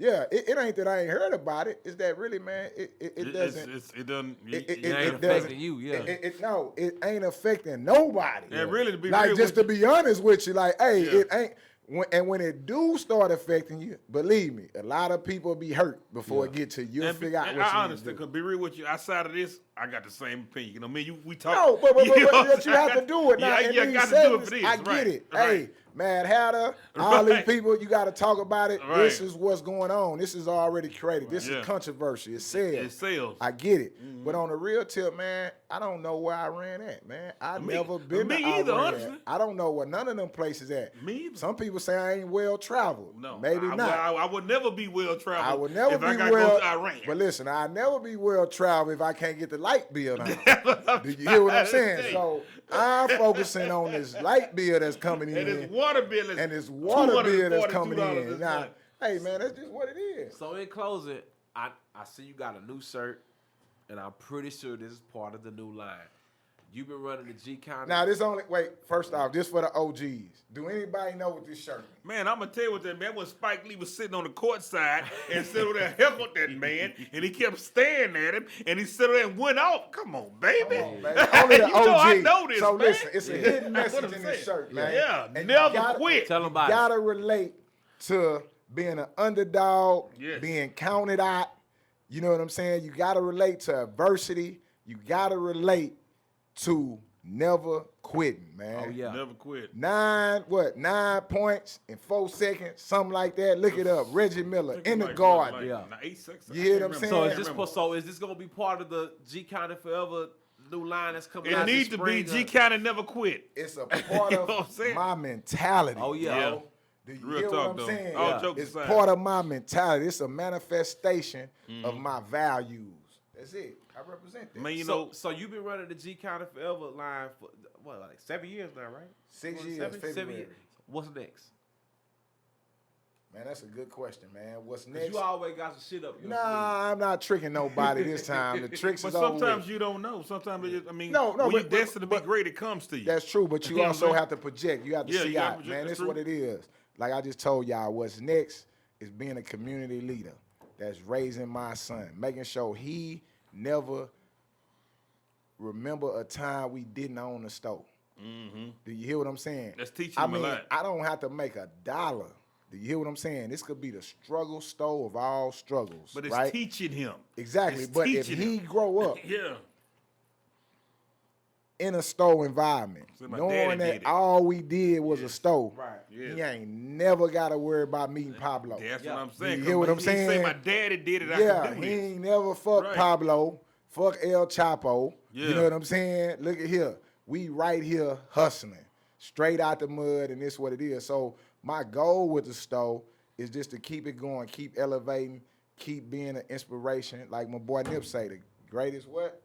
Yeah, it ain't that I ain't heard about it. It's that really, man, it doesn't. It doesn't. It ain't affecting you, yeah. No, it ain't affecting nobody. Yeah, really, to be like real just with to be honest with you, like, hey, it ain't. When it do start affecting you, believe me, a lot of people be hurt before it get to you. You'll figure out what you need to do. Cause be real with you, outside of this, I got the same opinion. You know, me, we talk. No, but you have to do it now. Yeah, you got to do it for this. I get it. Right. Hey, Mad Hatter, all these people, you got to talk about it. Right. This is what's going on. This is already created. This is controversy. It sells. It sells. I get it. But on the real tip, man, I don't know where I ran at, man. I never been to either, Iran. honestly. I don't know where none of them places at. Me either. Some people say I ain't well traveled. No, maybe not. I would never be well traveled. I would never be I gotta well. go to Iran. But listen, I never be well traveled if I can't get the light bill down. Do you hear what I'm saying? So I'm focusing on this light bill that's coming in, and this water bill that's coming in. Now, hey man, that's just what it is. So in closing, I see you got a new shirt, and I'm pretty sure this is part of the new line. You've been running the G County. Now first off, this for the OGs. Do anybody know what this shirt is? Man, I'm gonna tell you what that man. When Spike Lee was sitting on the court side and sitting over there heckled that man, and he kept staring at him, and he sat there and went off. Come on, baby. Only the OG. I know this, so man. listen, it's a hidden message in this shirt, man. Yeah, and never quit. Tell them about it. You gotta relate to being an underdog, being counted out. You know what I'm saying? You gotta relate to adversity. You gotta relate to never quitting, man. Oh yeah, never quit. 9 points in 4 seconds, something like that. Look it up. Reggie Miller in the garden. Yeah. 8 seconds. You hear what I'm saying? So is this gonna be part of the G County Forever new line that's coming it out? It needs to be G County never quit. It's a part of my mentality. Oh yeah. Do you Real hear talk, what I'm saying? All jokes it's aside. part of my mentality. It's a manifestation of my values. That's it. I represent that. Man, so you've been running the G County Forever line for what, like 7 years now, right? 6 years. 7 years. What's next? Man, that's a good question, man. What's next? You always got some shit up your sleeve. I'm not tricking nobody this time. The tricks is over. But sometimes you don't know. Sometimes when you're destined to be great, it comes to you. That's true, but you also have to project. You have to see out, man. This is what it is. Like I just told y'all, what's next is being a community leader that's raising my son, making sure he never remember a time we didn't own a store. Mm-hmm. Do you hear what I'm saying? That's teaching him a lot. I don't have to make $1. Do you hear what I'm saying? This could be the struggle store of all struggles. But it's right? teaching him. Exactly. But if he grow up in a store environment, knowing that all we did was a store, he ain't never got to worry about meeting Pablo. That's what I'm saying. You hear what I'm saying? He say my daddy did it, I can do he this. ain't never fucked Pablo, fuck El Chapo. Yeah. You know what I'm saying? Look at here. We right here hustling, straight out the mud, and this what it is. So my goal with the store is just to keep it going, keep elevating, keep being an inspiration. Like my boy Nip say, the greatest what?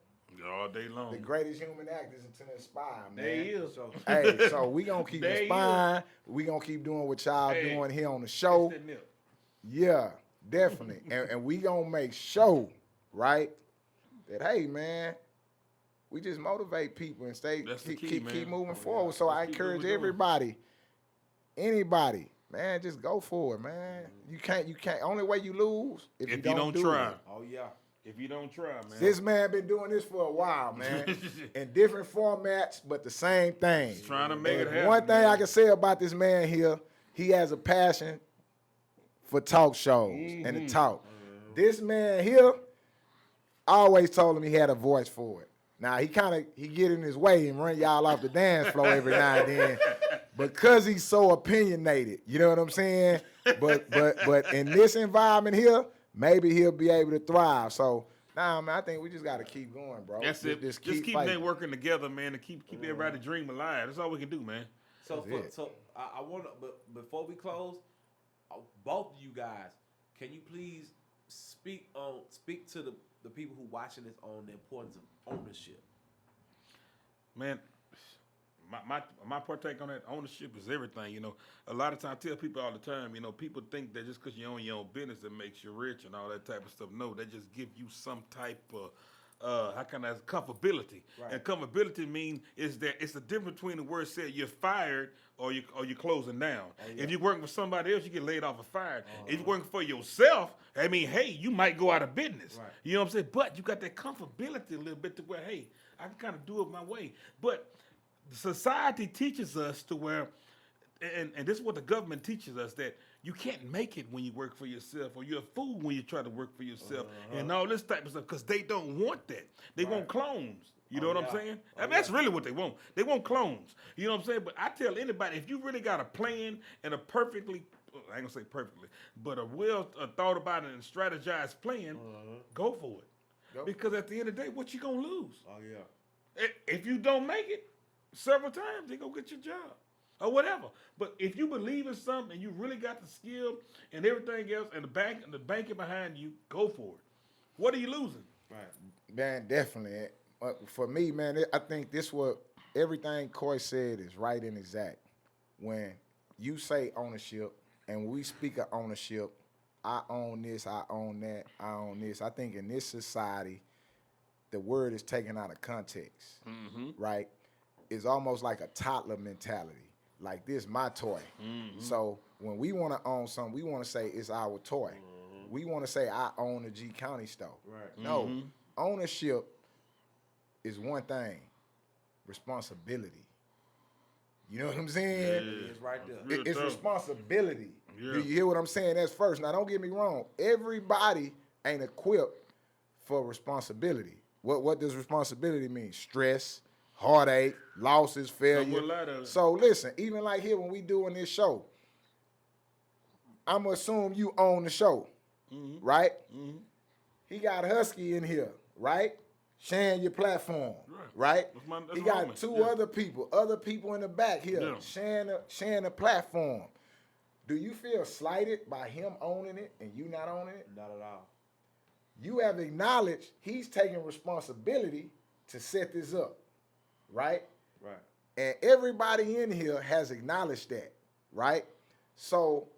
All day long. The greatest human act is to inspire, man. There he is. So, hey, so we gonna keep inspiring. We gonna keep doing what y'all doing here on the show. Yeah, definitely. and we gonna make sure, right, that hey, man, we just motivate people and keep moving forward. So I encourage everybody, anybody, man, just go for it, man. You can't. Only way you lose if you don't try. Oh yeah. If you don't try, man. This man been doing this for a while, man. In different formats, but the same thing. He's trying to make it happen. One thing I can say about this man here, he has a passion for talk shows and to talk. This man here, I always told him he had a voice for it. Now he get in his way and run y'all off the dance floor every now and then. Because he's so opinionated. You know what I'm saying? But in this environment here, maybe he'll be able to thrive. So, man, I think we just got to keep going, bro. That's it. Just keep networking together, man, to keep everybody's dream alive. That's all we can do, man. So I want to, but before we close, both of you guys, can you please speak to the people who watching this on the importance of ownership? Man, my partake on that ownership is everything. You know, a lot of times I tell people all the time, you know, people think that just because you own your own business that makes you rich and all that type of stuff. No, that just give you some type of how can I comfortability? Right. And comfortability means is that it's the difference between the word said you're fired or you're closing down. If you're working for somebody else, you get laid off or fired. If you're working for yourself, I mean, hey, you might go out of business. Right. You know what I'm saying? But you got that comfortability a little bit to where, hey, I can kind of do it my way. But society teaches us to where, and this is what the government teaches us, that you can't make it when you work for yourself, or you're a fool when you try to work for yourself, and all this type of stuff, because they don't want that. They want clones. You know what I'm saying? I mean, that's really what they want. They want clones. You know what I'm saying? But I tell anybody, if you really got a plan and a perfectly, I ain't gonna say perfectly, but a well thought about it and strategized plan, go for it. Because at the end of the day, what you gonna lose? Oh yeah. If you don't make it several times, they go get your job or whatever. But if you believe in something and you really got the skill and everything else and the banking behind you, go for it. What are you losing? Right. Man, definitely. For me, man, I think this what everything Coy said is right and exact. When you say ownership and when we speak of ownership, I own this, I own that, I own this. I think in this society, the word is taken out of context, right? It's almost like a toddler mentality. Like, this my toy. So when we want to own something, we want to say it's our toy. We want to say I own the G County store. Right. No, ownership is one thing. Responsibility. You know what I'm saying? It's right there. It's responsibility. Yeah. Do you hear what I'm saying? That's first. Now, don't get me wrong. Everybody ain't equipped for responsibility. What does responsibility mean? Stress, heartache, losses, failure. So listen, even like here when we doing this show, I'm gonna assume you own the show, right? He got Husky in here, right? Sharing your platform, right? He got two other people in the back here, sharing the platform. Do you feel slighted by him owning it and you not owning it? Not at all. You have acknowledged he's taking responsibility to set this up, right? Right. And everybody in here has acknowledged that, right? So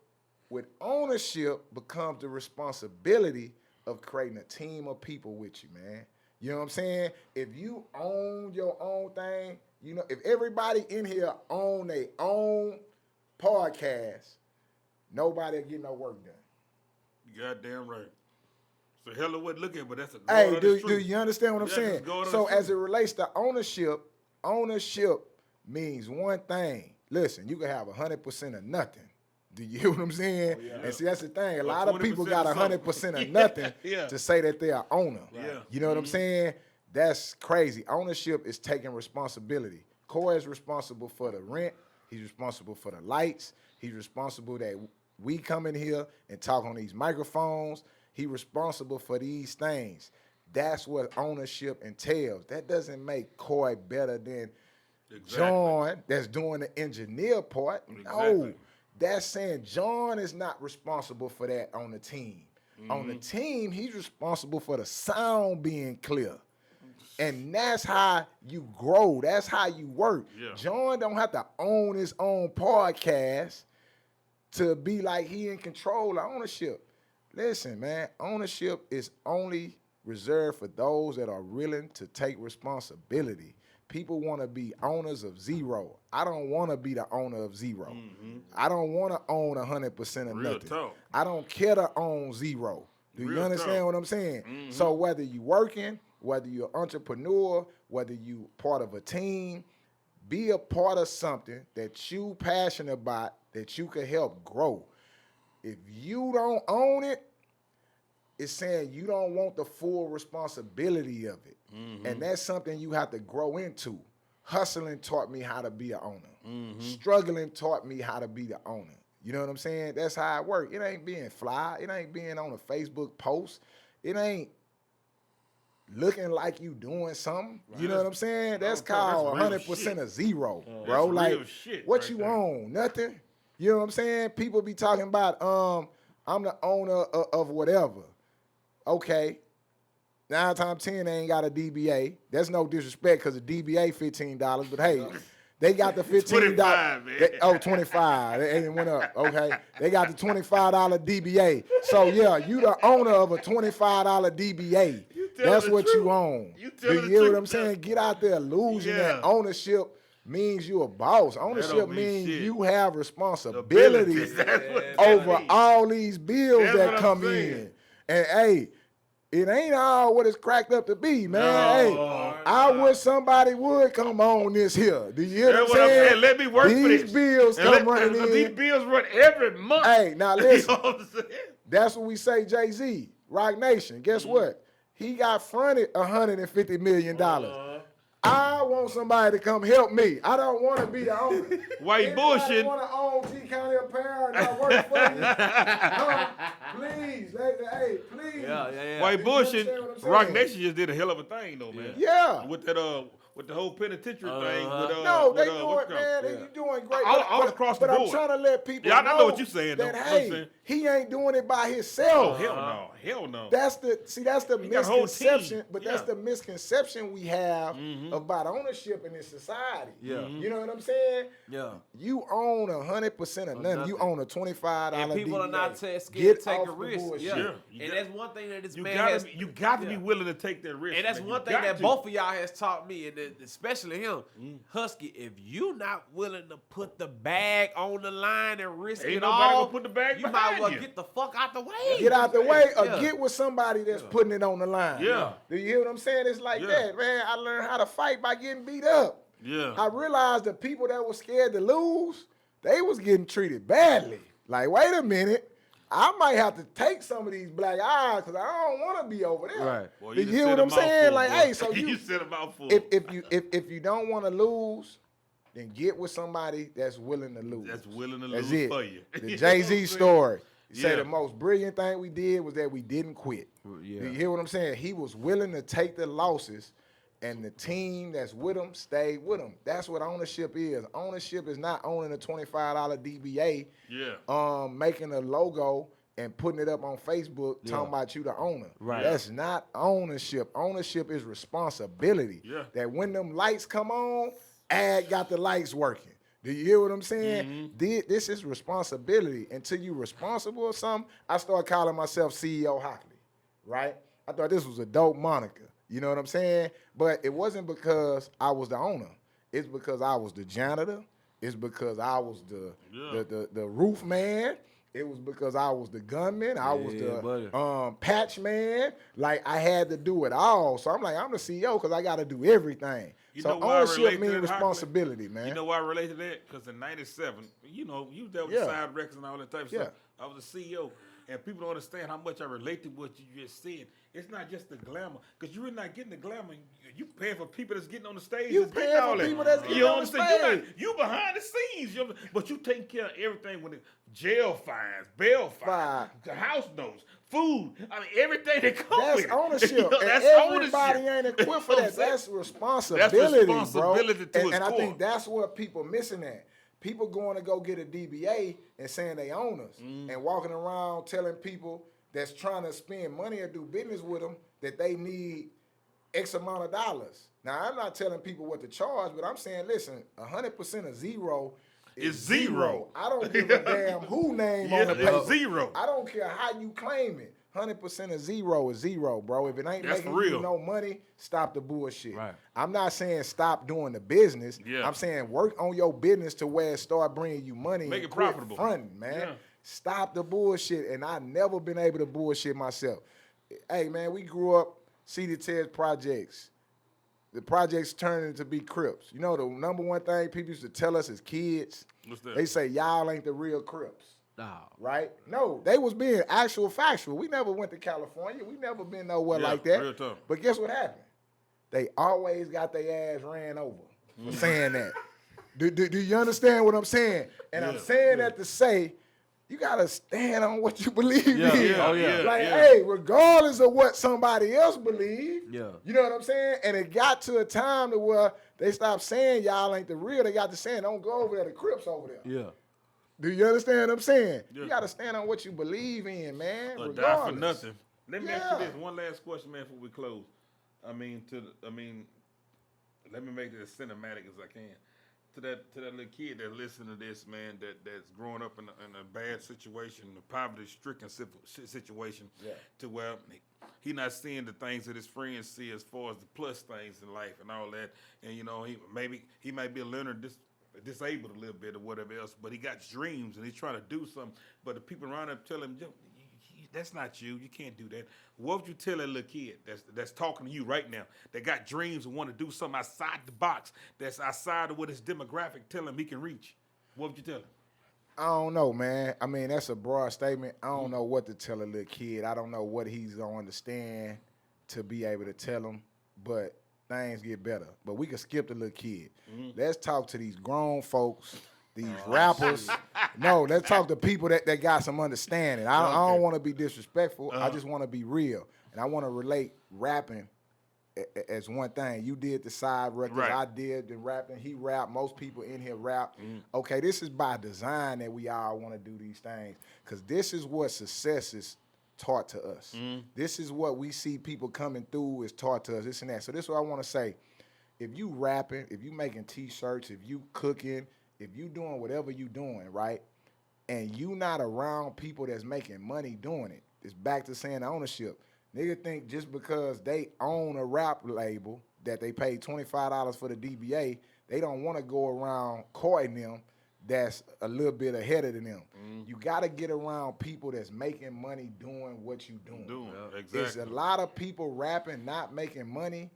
with ownership becomes the responsibility of creating a team of people with you, man. You know what I'm saying? If you own your own thing, you know, if everybody in here own their own podcast, nobody will get no work done. You goddamn right. So hell of what looking, but that's a hey, do you understand what I'm saying? So as it relates to ownership means one thing. Listen, you can have 100% of nothing. Do you hear what I'm saying? Oh, yeah. And see, that's the thing. A lot of people got 100% of nothing to say that they're an owner. Yeah. You know what I'm saying? That's crazy. Ownership is taking responsibility. Coy is responsible for the rent. He's responsible for the lights. He's responsible that we come in here and talk on these microphones. He's responsible for these things. That's what ownership entails. That doesn't make Coy better than John that's doing the engineer part. No. That's saying John is not responsible for that on the team. On the team, he's responsible for the sound being clear. And that's how you grow. That's how you work. Yeah. John don't have to own his own podcast to be like he in control of ownership. Listen, man, ownership is only reserved for those that are willing to take responsibility. People want to be owners of zero. I don't want to be the owner of zero. I don't want to own 100% of nothing. Talk. I don't care to own zero. Do you understand what I'm saying? So whether you working, whether you're an entrepreneur, whether you part of a team, be a part of something that you passionate about that you can help grow. If you don't own it, it's saying you don't want the full responsibility of it. And that's something you have to grow into. Hustling taught me how to be an owner. Struggling taught me how to be the owner. You know what I'm saying? That's how it works. It ain't being fly. It ain't being on a Facebook post. It ain't looking like you doing something. Right. You know what I'm saying? That's called 100% of zero, bro. Like, what you own? Nothing. You know what I'm saying? People be talking about, I'm the owner of whatever. Okay. 9 times 10, they ain't got a DBA. That's no disrespect because the DBA $15, but hey, they got the $15. 25, man. 25. They went up. Okay. They got the $25 DBA. So yeah, you the owner of a $25 DBA. That's what you own. You Do you hear what I'm saying? Get out there losing that ownership means you a boss. Ownership means you have responsibility over all these bills that come in. And hey, it ain't all what it's cracked up to be, man. I wish somebody would come on this here. Do you hear what I'm saying? Let me work for this. These bills come running in. These bills run every month. Hey, now listen. You know what I'm saying? That's what we say, Jay-Z, Rock Nation. Guess what? He got fronted $150 million. I want somebody to come help me. I don't want to be the owner. Why you bullshit? I want to own T County Apparel and I work for you. Please, hey, please. Why you bullshit? Rock Nation just did a hell of a thing, though, man. Yeah. With that, with the whole penitentiary thing. No, they doing it, man. They doing great. All across the board. But I'm trying to let people I know know what you're saying, that, though. hey, he ain't doing it by himself. Oh, hell no. That's the misconception, but that's the misconception we have about ownership in this society. Yeah. You know what I'm saying? Yeah. You own 100% of nothing. You own a $25 and people DBA. are not scared to take a risk. And that's one thing that this man has. You got to be willing to take that risk. And that's one thing that both of y'all has taught me, and especially him, Husky. If you not willing to put the bag on the line and risk it all, gonna put the bag you might as well get the fuck out the way. Get out the way, or get with somebody that's putting it on the line. Yeah. Do you hear what I'm saying? It's like that, man. I learned how to fight by getting beat up. Yeah. I realized the people that were scared to lose, they was getting treated badly. Like, wait a minute. I might have to take some of these black eyes because I don't want to be over there. Right. Well, you hear what I'm saying? Like, hey, so you said a mouthful. If you don't want to lose, then get with somebody that's willing to lose. That's willing to lose for you. The Jay-Z story. Say the most brilliant thing we did was that we didn't quit. Yeah. You hear what I'm saying? He was willing to take the losses, and the team that's with him stayed with him. That's what ownership is. Ownership is not owning a $25 DBA, making a logo and putting it up on Facebook talking about you the owner. Right. That's not ownership. Ownership is responsibility. Yeah. That when them lights come on, ad got the lights working. Do you hear what I'm saying? This is responsibility. Until you responsible or something, I started calling myself CEO Hockley, right? I thought this was a dope moniker. You know what I'm saying? But it wasn't because I was the owner. It's because I was the janitor. It's because I was the roof man. It was because I was the gunman. I was the patch man. Like, I had to do it all. So I'm like, I'm the CEO because I got to do everything. So ownership means responsibility, man. You know why I relate to that? Because in '97, you know, you dealt with side records and all that type of stuff. I was a CEO. And people don't understand how much I relate to what you just said. It's not just the glamour, because you're not getting the glamour. You paying for people that's getting on the stage. You paying for people that's getting on the stage. You behind the scenes, but you taking care of everything when jail fines, bail fines, the house notes, food. I mean, everything that comes with it. Ownership. You know, that's ownership. Everybody ain't equipped for that. That's responsibility, responsibility bro. And I think that's what people missing at. People going to go get a DBA and saying they owners and walking around telling people that's trying to spend money or do business with them that they need X amount of dollars. Now, I'm not telling people what to charge, but I'm saying, listen, 100% of zero is zero. I don't give a damn who name on the paper. Zero. I don't care how you claim it. 100% of zero is zero, bro. If it ain't making you no money, stop the bullshit. Right. I'm not saying stop doing the business. Yeah. I'm saying work on your business to where it start bringing you money. Make and it profitable. Fronting, man. Yeah. Stop the bullshit. And I never been able to bullshit myself. Hey, man, we grew up, see the TEDS projects. The projects turned into be Crips. You know, the number one thing people used to tell us as kids, what's that? They say, y'all ain't the real Crips. No. Right? No, they was being actual factual. We never went to California. We never been nowhere like that. Real tough. But guess what happened? They always got their ass ran over for saying that. Do you understand what I'm saying? And I'm saying that to say, you gotta stand on what you believe in. Hey, regardless of what somebody else believe, you know what I'm saying? And it got to a time to where they stopped saying y'all ain't the real. They got to saying, don't go over there, the Crips over there. Yeah. Do you understand what I'm saying? Yeah. You got to stand on what you believe in, man. Or die for nothing. Let me ask you this one last question, man, before we close. Let me make it as cinematic as I can. to that little kid that listening to this, man, that's growing up in a bad situation, a poverty-stricken situation, to where he not seeing the things that his friends see as far as the plus things in life and all that. And you know, he might be a learner disabled a little bit or whatever else, but he got dreams and he's trying to do something. But the people around him tell him, that's not you. You can't do that. What would you tell that little kid that's talking to you right now, that got dreams and want to do something outside the box, that's outside of what his demographic tell him he can reach? What would you tell him? I don't know, man. I mean, that's a broad statement. I don't know what to tell a little kid. I don't know what he's going to understand to be able to tell him, but things get better. But we can skip the little kid. Let's talk to these grown folks, these rappers. No, let's talk to people that got some understanding. I don't want to be disrespectful. I just want to be real. And I want to relate rapping as one thing. You did the side records. Right. I did the rapping. He rapped. Most people in here rap. Okay, this is by design that we all want to do these things, because this is what success is taught to us. This is what we see people coming through is taught to us, this and that. So this is what I want to say. If you rapping, if you making T-shirts, if you cooking, if you doing whatever you doing, right, and you not around people that's making money doing it, it's back to saying ownership. Nigga think just because they own a rap label that they paid $25 for the DBA, they don't want to go around courting them that's a little bit ahead of them. You got to get around people that's making money doing what you doing. Exactly. There's a lot of people rapping not making money,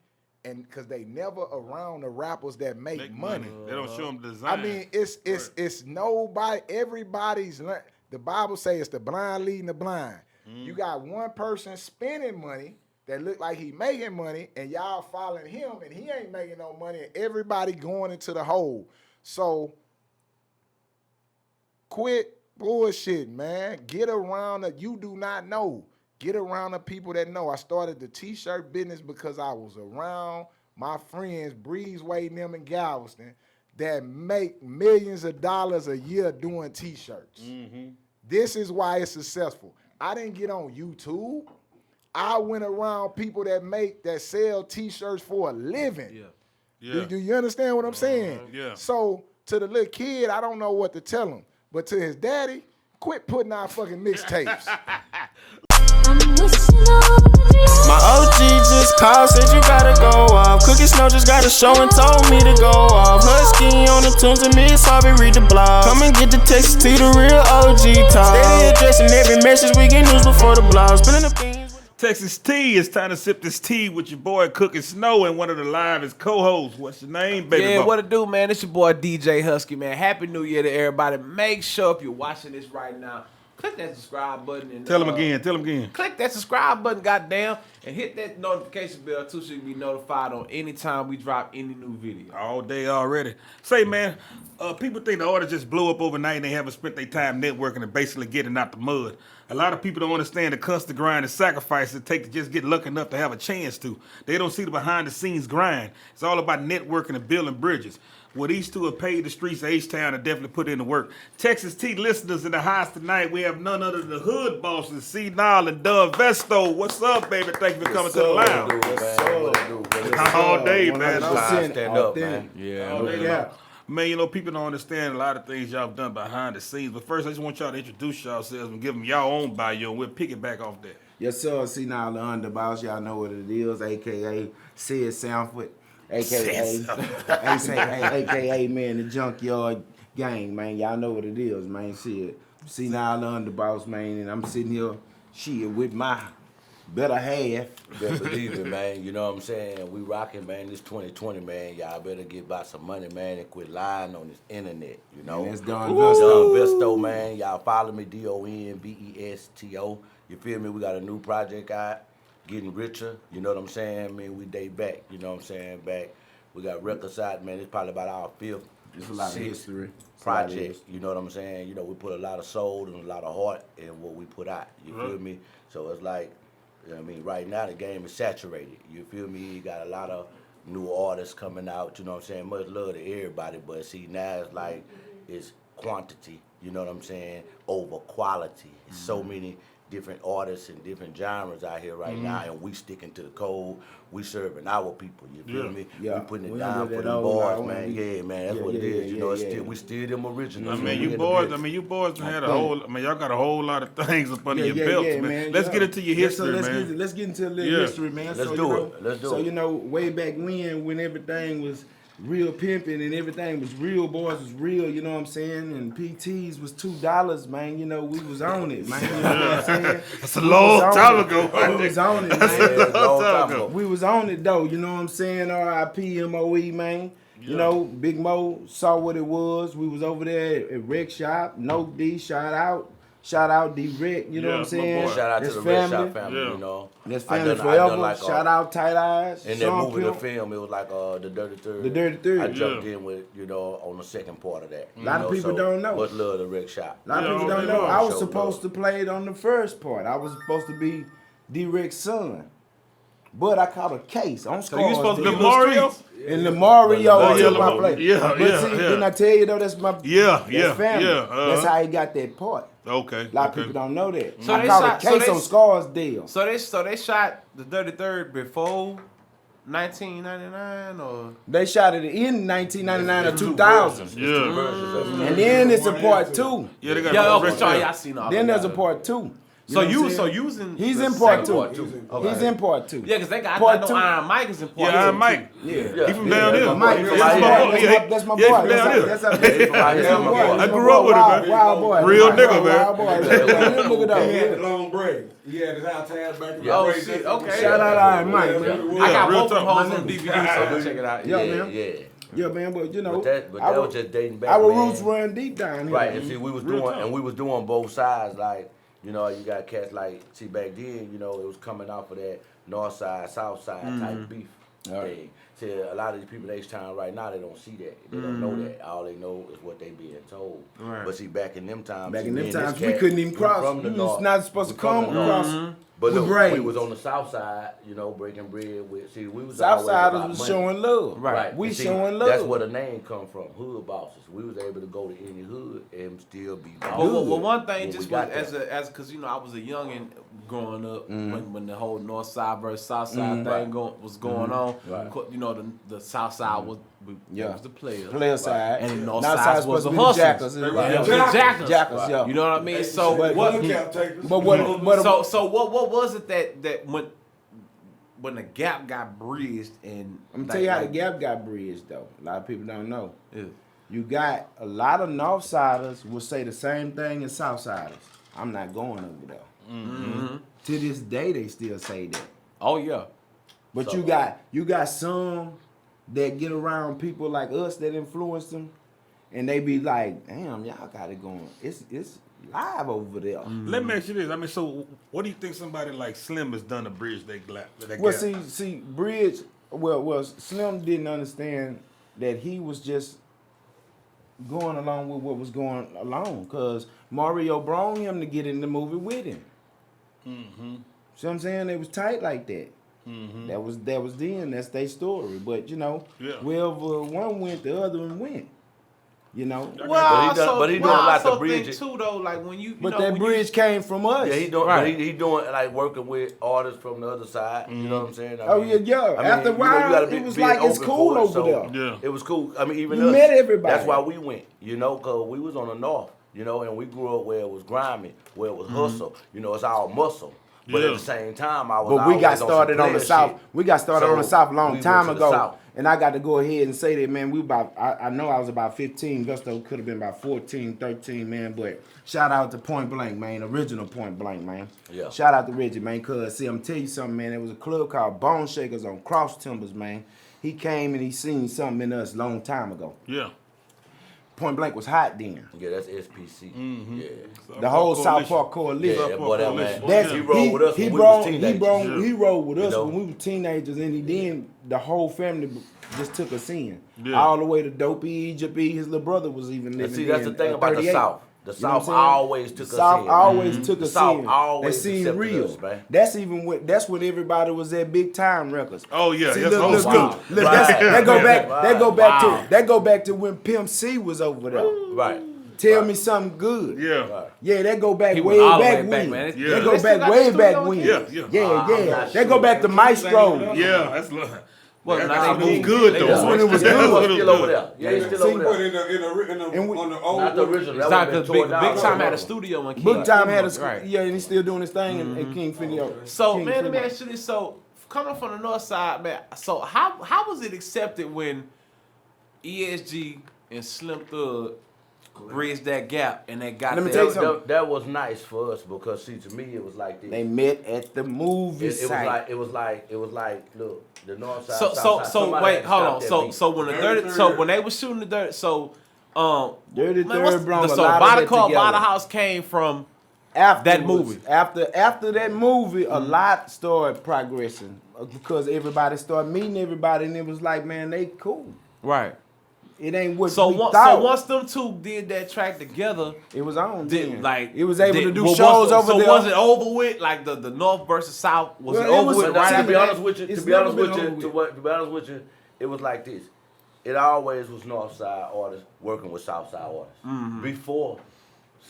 and because they never around the rappers that make money. They don't show them design. I mean, it's nobody. Everybody's learn. The Bible says it's the blind leading the blind. You got one person spending money that look like he making money, and y'all following him, and he ain't making no money, and everybody going into the hole. So quit bullshit, man. Get around that you do not know. Get around the people that know. I started the T-shirt business because I was around my friends, Breezeway and them in Galveston, that make millions of dollars a year doing T-shirts. This is why it's successful. I didn't get on YouTube. I went around people that sell T-shirts for a living. Do you understand what I'm saying? So to the little kid, I don't know what to tell him. But to his daddy, quit putting out fucking mixtapes. My OG just called, said you gotta go off. Cookie Snow just got a show and told me to go off. Husky on the tunes and Miss Harvey read the blog. Come and get the Texas T, the real OG talk. Steady addressing every message, we get news before the blog. Spilling the beans. Texas tea, it's time to sip this tea with your boy Cookie Snow and one of the livest co-hosts. What's your name, baby? Yeah, what it do, man? It's your boy DJ Husky, man. Happy New Year to everybody. Make sure if you're watching this right now, click that subscribe button. And Tell them again. Click that subscribe button, goddamn, and hit that notification bell too, so you can be notified on any time we drop any new video. All day already. Say, man, people think the order just blew up overnight and they haven't spent their time networking and basically getting out the mud. A lot of people don't understand the constant grind and sacrifice it takes to just get lucky enough to have a chance to. They don't see the behind-the-scenes grind. It's all about networking and building bridges. Well, these two have paid the streets of H-Town and definitely put in the work. Texas T listeners in the house tonight, we have none other than the hood bosses, C. Nile and Dub Vesto. What's up, baby? Thank you for coming to the lounge. All day, man. Stand up, man. Yeah. Man, you know, people don't understand a lot of things y'all have done behind the scenes. But first, I just want y'all to introduce yourselves and give them y'all own bio, and we'll pick it back off that. Yes, sir. See now the underboss. Y'all know what it is, a.k.a. Sid Sanford, a.k.a. man, the Junkyard Gang, man. Y'all know what it is, man. Shit. See now the underboss, man, and I'm sitting here, with my better half. Better believe it, man. You know what I'm saying? We rocking, man. This 2020, man. Y'all better get about some money, man, and quit lying on this internet, you know? Man, that's Don Vesto, man. Y'all follow me, DONBESTO. You feel me? We got a new project out, Getting Richer. You know what I'm saying? I mean, we date back, you know what I'm saying? We got records out, man. It's probably about our fifth. It's a lot of history. Project, you know what I'm saying? You know, we put a lot of soul and a lot of heart in what we put out. You feel me? So it's like, you know what I mean, right now the game is saturated. You feel me? You got a lot of new artists coming out, you know what I'm saying? Much love to everybody, but see, now it's like, it's quantity, you know what I'm saying, over quality. So many different artists and different genres out here right now, and we sticking to the code. We serving our people. You feel me? Yeah. We putting it We down under for that the old boys, line, man. we- Yeah, man. That's yeah, what it yeah, is. You know, yeah, yeah. we still them originals. I mean, you boys done had a whole. I mean, y'all got a whole lot of things up under your belts, man. Let's get into your history, man. Let's get into a little history, man. Let's do it. Let's do it. So you know, way back when everything was real pimping and everything was real, boys was real, you know what I'm saying? And PTs was $2, man. You know, we was on it, man. You know what I'm saying? That's a long time ago. We was on it, That's man. a long time ago. We was on it though, you know what I'm saying? R.I.P. MOE, man. You know, Big Mo saw what it was. We was over there at Rec Shop. No D, shout out D-Rick, you know what I'm saying? Shout out to the Red Shop family, you know. That's family forever. Like, shout out Tight Eyes. In that movie, the film, it was like The Dirty Third. The Dirty Third. I jumped in with, you know, on the second part of that. A lot of people don't know. Much love to Rick Shop. A lot of people don't know. I was supposed to play it on the first part. I was supposed to be D-Rick's son. But I caught a case on Scars. So you supposed to be Mario? And the Mario took my place. Yeah, but see, didn't I tell you though, that's my family. That's how he got that part. Okay. A lot of people don't know that. So I they caught shot, a case on Scarsdale. So they shot the 33rd before 1999 or they shot it in 1999 or 2000. Yeah. And then it's a part 2. Yeah, they got I seen all then that. there's a part 2. So using he's the in part second 2. Okay. He's in part 2. Yeah, because they got part I know 2. Iron Mike is in part 2. Yeah, Iron Mike. Yeah. He from down there. Mike, that's my boy. That's I grew up with him, man. Wild boy. Real nigga, man. Wild boy. Look at He had that. the long braid. He had his out tabs back in the Oh, braid. shit, okay. Shout out Iron Mike, man. I got real both of them talk. hoes on DVD, so check it out. Yeah, man. Yeah. Yeah, man, but you know, But that was just dating back, our man. roots run deep down here. Right, and see, we was doing both sides. Like, you know, you got cats like, see, back then, you know, it was coming off of that north side, south side type beef thing. See, a lot of these people in H-Town right now, they don't see that. They don't know that. All they know is what they being told. Right. But see, back in them times, Back see, in me them and this times, we cat, couldn't even cross. from the You north. was not supposed to We from come the north. across. But with look, braids. we was on the south side, you know, breaking bread with. See, we was Southsiders always was about showing love. Right. We And see, showing love. That's where the name come from. Hood bosses. We was able to go to any hood and still be bosses. Well, one thing When just we got was, there. as because you know I was a youngin growing up when the whole north side versus south side thing was going on. Right. You know the south side was was the players. Player side. And the north Now side side's was the supposed to be hustlers. the Yeah, jackals. the jackals. Jackals, yeah. You know what I mean? So But what? what was it that when the gap got bridged and I'm gonna tell you how the gap got bridged though. A lot of people don't know. You got a lot of Northsiders will say the same thing as Southsiders. I'm not going over there. To this day, they still say that. Oh yeah. But So- you got some that get around people like us that influence them, and they be like, "Damn, y'all got it going. It's live over there." Let me ask you this. I mean, so what do you think somebody like Slim has done to bridge that gap? Well, see, Bridge. Well, Slim didn't understand that he was just going along with what was going along, cause Mario brought him to get in the movie with him. See what I'm saying? They was tight like that. That was then. That's their story. But you know, wherever one went, the other one went. You know. But he doing a lot to bridge it. too though. Like when you But know, that when bridge came from us. Yeah, he doing. Right. But he doing like working with artists from the other side. You know what I'm saying? Oh, yeah. After a while, it was like it's cool over there. Yeah. It was cool. I mean, even You us. met everybody. That's why we went. You know, cause we was on the north. You know, and we grew up where it was grimy, where it was hustle. You know, it's all muscle. But at the same time, I was. But we got always started on the some south. player shit. We got started So on the south a we long went time to the ago, south. and I got to go ahead and say that, man. I know I was about 15. Gusto could have been about 14, 13, man. But shout out to Point Blank, man. Original Point Blank, man. Yeah. Shout out to Reggie, man. Cause see, I'm tell you something, man. There was a club called Bone Shakers on Cross Timbers, man. He came and he seen something in us long time ago. Yeah. Point Blank was hot then. Yeah, that's SPC. Yeah. The whole South Park Coalition. Yeah, that boy, that man. That's, he rode with us he when we brought, was teenagers. He rode with us You know? when we were teenagers, and he then the whole family just took us in. Yeah. All the way to Dopey, Egypt. His little brother was even living And see, that's the there, thing about the 38. South. The You know what I'm South saying? always took us in. South always took The us South in. always They seen accepted real. us, man. That's when everybody was at Big Time Records. Oh yeah. See, Yes. look, Oh, look, wow. look, Right. that go back. Right. That go back Wow. to. That go back to when Pimp C was over there. Right. Tell me something good. Yeah. Yeah, that go back He way went all the back way back, when. man. Yeah. That go They still back got way the back studio when. again? Yeah. That go back to Maestro. Yeah, that's love. Well, That's now they moved good though. That's when it was It's good. still over there. Yeah, it's still over But there. on the old Not the original. That Not would've because been torn Big down. Time had a studio when King. Big Time had a right. yeah, and he's still doing his thing and King Finio. So King man, let me Finio. ask you this: so coming from the north side, man. So how was it accepted when ESG and Slim Thug bridged that gap and they got Let me tell you that? something. That was nice for us because see, to me, it was like this. They met at the movie site. It was like look, the north side. So south side, somebody wait, had to hold stop on. that So beat. so when the dirty, when they was shooting the dirt, Dirty man, what's Third Bronx. so by the car, by the house came from that movie. After that movie, a lot started progressing because everybody started meeting everybody, and it was like, man, they cool. Right. It ain't what So we once thought. once them two did that track together, it was on. Did, like it was able to do well, shows over so there. was it over with? Like the North versus South was it over with? Right To be after honest that? with you, to be honest with you, it was like this. It always was North Side artists working with South Side artists. Before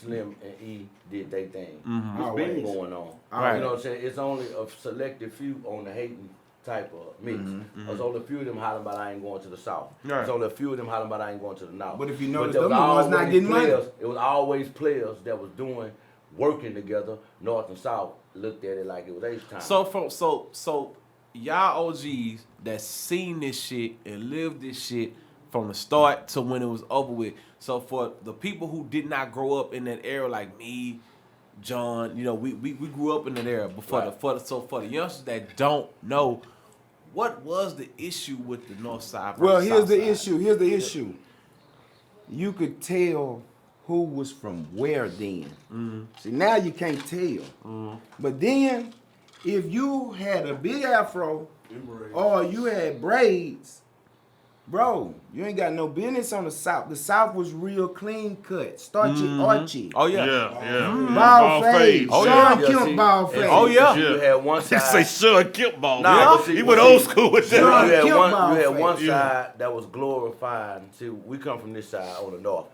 Slim and E did their thing. It's been going on. Right. You know what I'm saying? It's only a selected few on the hating type of mix. There's only a few of them hollering about I ain't going to the South. Right. There's only a few of them hollering about I ain't going to the North. But if you notice, there them was the ones not always getting money. players. It was always players that was working together, North and South, looked at it like it was H-Time. So y'all OGs that seen this shit and lived this shit from the start to when it was over with. So for the people who did not grow up in that era, like me, John, you know, we grew up in that era. But for the youngsters that don't know, what was the issue with the North Side? Well, versus here's South the side? issue. Here's the issue. You could tell who was from where then. See, now you can't tell. But then, if you had a big afro or you had braids, bro, you ain't got no business on the South. The South was real clean cut. Starchy, archy. Oh yeah. Ball fade. Oh, Sean yeah. Kemp ball fade. Oh yeah. You had one They side. say Sean Kemp ball. Nah, He went old school with that. Sean You Kemp had ball one fade. side that was glorifying. See, we come from this side on the north.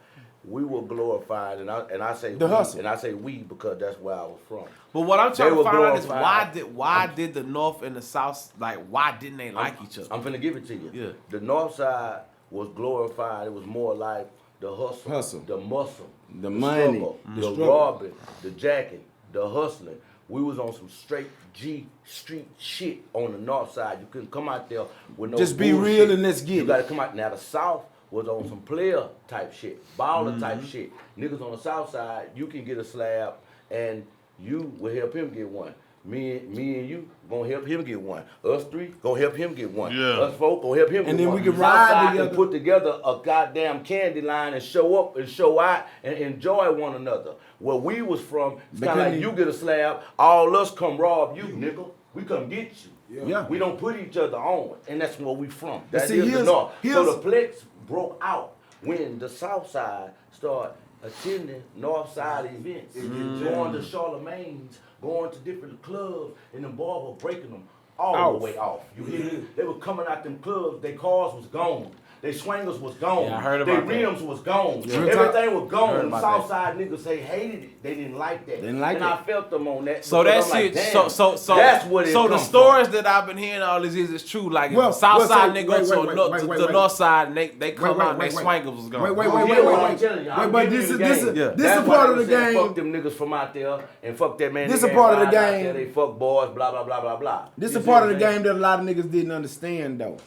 We were glorified, and I say The we, hustle. and I say we because that's where I was from. But what I'm trying They to were find out is glorified. why did the North and the South, like, why didn't they like each other? I'm finna give it to you. Yeah. The north side was glorified. It was more like the hustle, the muscle, The money, struggle, the the struggle. robbing, the jacking, the hustling. We was on some straight G street shit on the north side. You couldn't come out there with no Just be bullshit. real and let's get You it. gotta come out. Now the south was on some player type shit, baller type shit. Niggas on the south side, you can get a slab and you will help him get one. Me and you gonna help him get one. Us three gonna help him get one. Yeah. Us folk gonna help him And get then one. we can South ride side together. can put together a goddamn candy line and show up and show out and enjoy one another. Where we was from, it's kind of like you get a slab, all us come rob you, nigga. We come get you. Yeah. We don't put each other on, and that's where we from. But That see, is the here's- north. So here's- the plex broke out when the south side started attending north side events, going to Charlemagne's, going to different clubs, and the bars were breaking them all the way off. You hear me? They were coming out them clubs, their cars was gone. Their swingers was gone. Yeah, I heard Their about that. rims was gone. Yeah. Everything was Heard gone. about Southside niggas, they hated it. They didn't like that. Didn't like and it. I felt them on that. So because that I'm shit. like, damn, So that's what it So the come stories that I've been hearing all this is true. Like Well, if the South well, Side say- nigga wait, go to wait, the wait, the wait. North Side and they come Wait, out and wait, they wait. swangers was gone. Wait, I'm telling you, I'm but giving this you is the this game. is That's a why part of they the say game. Fuck them niggas from out there and fuck that man. This nigga a part of ain't the lying out game. there, They fuck boys, blah blah blah blah blah. This You is a see part what of the I'm saying? game that a lot of niggas didn't understand though.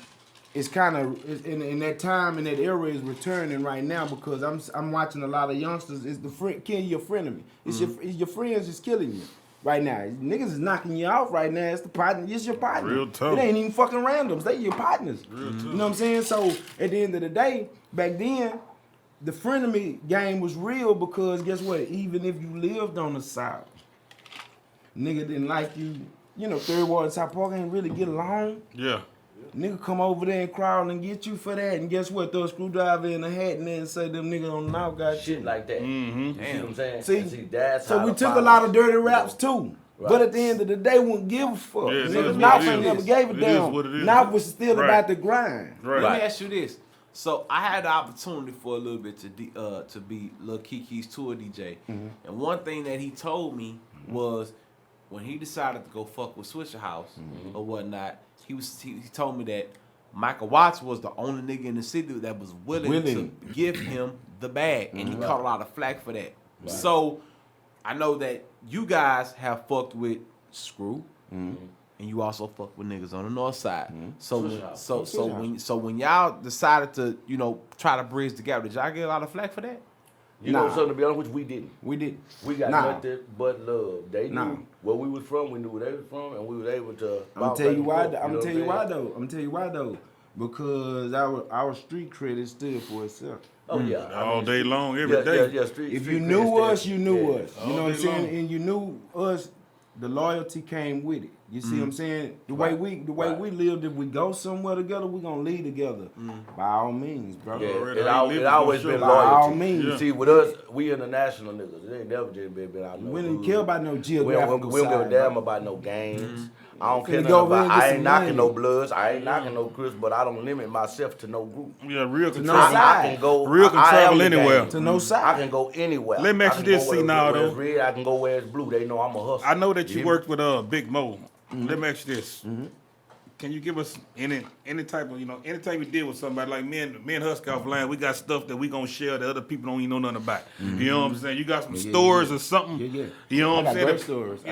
It's kind of in that time and that era is returning right now because I'm watching a lot of youngsters. It's the friend kill your frenemy. It's your friends is killing you right now. Niggas is knocking you out right now. It's the partner. It's your partner. Real tough. It ain't even fucking randoms. They your partners. You know what I'm saying? So at the end of the day, back then, the frenemy game was real because guess what? Even if you lived on the South, nigga didn't like you. You know, Third Ward and South Park ain't really get along. Yeah. Nigga come over there and crawl and get you for that, and guess what? Throw a screwdriver in the hat and then say them niggas on the now got Shit like that. You see what I'm saying? See, And see that's so how we the took a fathers- lot of dirty raps too. Right. But at the end of the day, we wouldn't give a fuck. Yeah, it is Niggas what not it is. never gave a It is damn. what it is. Now was still Right. about the grind. Right. Let me ask you this. So I had the opportunity for a little bit to be Lil Kiki's tour DJ, and one thing that he told me was when he decided to go fuck with Swisher House or whatnot, he told me that Michael Watts was the only nigga in the city that was willing. to give him the bag, and he caught a lot of flack for that. Right. So I know that you guys have fucked with Screw, and you also fuck with niggas on the north side. So when y'all decided to try to bridge the gap, did y'all get a lot of flack for that? You know something, to be honest with you, we didn't. We did. We got nothing but love. They knew where we was from, we knew where they was from, and we was able to. I'm gonna tell you why though. Because our street credit stood for itself. Oh yeah, all day long, every day. Yeah, if you knew us, you knew us. You know what I'm saying? And you knew us. The loyalty came with it. You see what I'm saying? The way we lived, if we go somewhere together, we gonna lead together. By all means, bro. Yeah, it always been loyalty. By all means. Yeah. See, with us, we international niggas. It ain't never just been out no. We didn't care about no geographical We don't give a damn about no gangs. I don't care nothing about. I ain't knocking no Bloods. I ain't knocking no Crips, but I don't limit myself to no group. Yeah, real control. I can go. Real can travel anywhere. To no side. I can go anywhere. Let me ask you this, see now though. Red, I can go where it's blue. They know I'm a hustler. I know that you worked with Big Mo. Let me ask you this. Can you give us any type of, anytime we deal with somebody like me and Husky off line, we got stuff that we gonna share that other people don't even know nothing about. You know what I'm saying? You got some stories or something. You know what I'm saying? I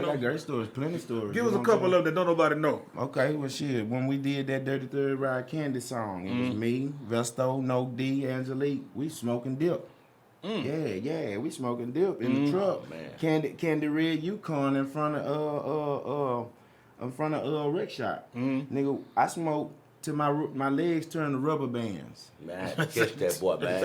got great stories, plenty of stories. Give us a couple of them that don't nobody know. Okay, well shit, when we did that Dirty Third Ride Candy song, it was me, Vesto, No D, Angelique, we smoking dip. Yeah, we smoking dip in the truck. Man. Candy Red Yukon in front of Rec Shop. Nigga, I smoked till my legs turned to rubber bands. Man, I had to catch that boy, man.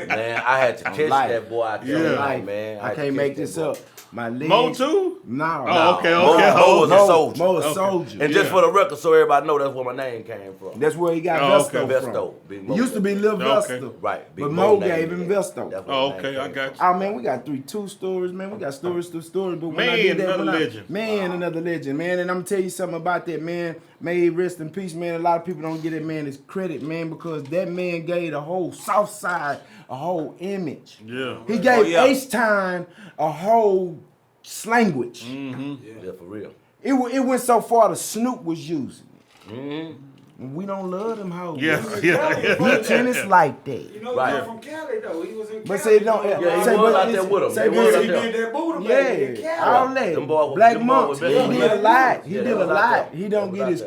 Man, I had to catch that boy out there, man. I can't make this up. My legs. Mo too? No. Oh, okay. Mo was a soldier. Mo was a soldier. And just for the record, so everybody know that's where my name came from. That's where he got Vesto from. Vesto. Big Mo. It used to be Lil Vesto. Right. Big but Mo gave him Vesto. Oh, okay. I got you. Oh, man, we got 2 stories, man. We got stories to stories. But when man, I did that, another legend. Another legend, man. And I'm going to tell you something about that, man. May he rest in peace, man. A lot of people don't get that man his credit, man, because that man gave the whole South Side a whole image. Yeah. He gave H-Time a whole language. Yeah, for real. It went so far the Snoop was using it. We don't love them hoes. Yeah. Tennis like that. You know, right. From Cali though. He was in Cali. But say don't. Yeah, he was out there with him. He did that Buddha baby in Cali. All that. Black Monks. He did a lot. He did a lot. He don't get his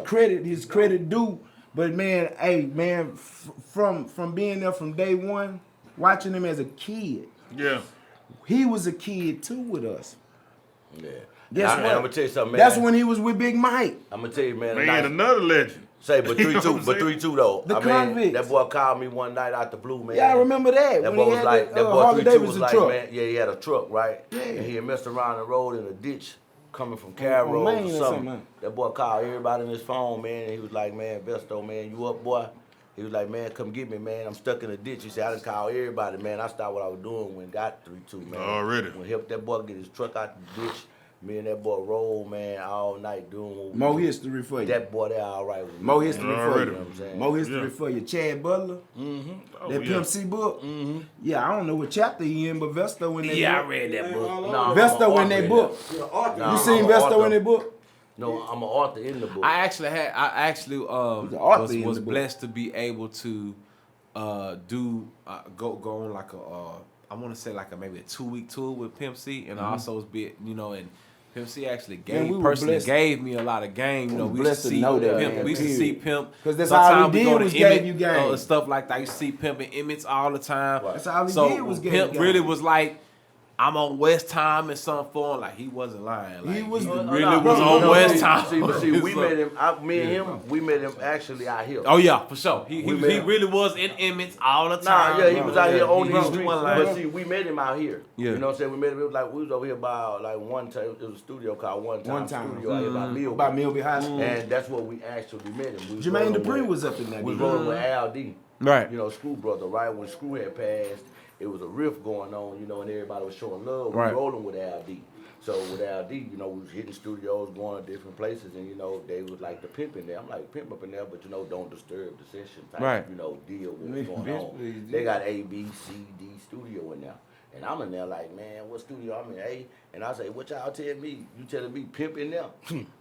credit due. But man, hey man, from being there from day one, watching him as a kid. Yeah. He was a kid too with us. Yeah. Guess what? I'm gonna tell you something, man. That's when he was with Big Mike. I'm gonna tell you, man. Another legend. Say, but 3-2 though. The convicts. That boy called me one night out the blue, man. Yeah, I remember that. That when boy was like, that boy 3-2 was like, truck. man, yeah, he had a truck, right? Yeah. And he had messed around the road in a ditch coming from Carroll or something. That boy called everybody on his phone, man, and he was like, man, Vesto, man, you up, boy? He was like, man, come get me, man. I'm stuck in a ditch. He said, I done called everybody, man. I stopped what I was doing when got 3-2, man. Already. When helped that boy get his truck out the ditch. Me and that boy rolled, man, all night doing what we More history for you. That boy there all right with me. More history for you. You know what I'm saying? More history for you. Chad Butler. That Pimp C book. Yeah, I don't know what chapter he in, but Vesto in that book. Yeah, I read that book. Vesto in that book. You seen Vesto in that book? No, I'm an author in the book. I actually was blessed to be able to go on like I want to say like maybe a 2-week tour with Pimp C, and also was and Pimp C actually gave me a lot of game. We used to see Pimp. We used to see Pimp because that's all he did was gave you game. Stuff like that. You see Pimp and Emmett all the time. That's all he did was give Pimp really was like, I'm on West Time and some form. Like he wasn't lying. Like, he was really on West Time. See, we met him. Me and him, we met him actually out here. Oh yeah, for sure. He really was in Emmett all the time. Nah, yeah, he was out here on these streets. But see, we met him out here. Yeah. You know what I'm saying? We met him. It was like we was over here by like one time. It was a studio called One Time. Studio out here by Milby. By Milby High School. And that's where we actually met him. Jermaine Dupri was up in that. We rolling with Al D. Right. You know, Screw Brother. Right when Screw had passed. It was a riff going on, and everybody was showing love. We rolling with Al D. So with LD, you know, we was hitting studios, going to different places, and you know, they was like the pimp in there. I'm like, pimp up in there, but you know, don't disturb the session type, Right. you know, deal with what's going on. They got A, B, C, D studio in there. And I'm in there like, man, what studio? I'm in A. And I say, what y'all tell me? You telling me pimp in there?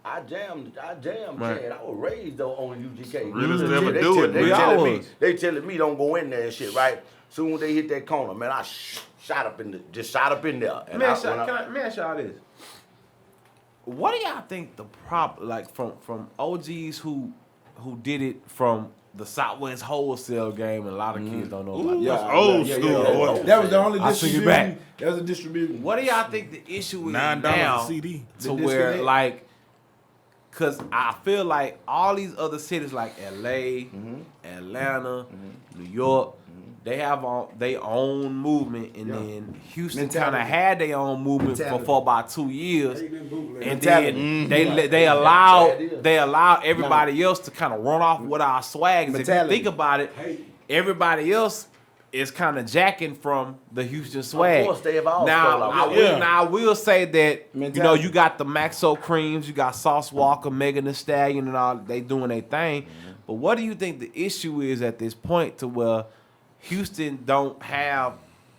I jammed, Right. Chad. I was raised though on UGK. Realest ever do it. They telling me don't go in there and shit, right? Soon as they hit that corner, man, I shot up in there. And Can I ask y'all this? What do y'all think the problem, like from OGs who did it from the Southwest wholesale game, and a lot of kids don't know about that. Old school. That was the only I took it back. distribution. That was a distribution. What do y'all think the issue is $9 now a CD. to where like, cause I feel like all these other cities like LA, Atlanta, New York, they have their own movement, and then Houston kind of had their own movement for about 2 years, and then they allow everybody else to kind of run off with our swag. If you think about it, everybody else is kind of jacking from the Houston swag. Of course, they have all now, I will say that you know you got the Maxo Creams, you got Sauce Walker, Megan Thee Stallion, and all they doing their thing. But what do you think the issue is at this point to where Houston don't have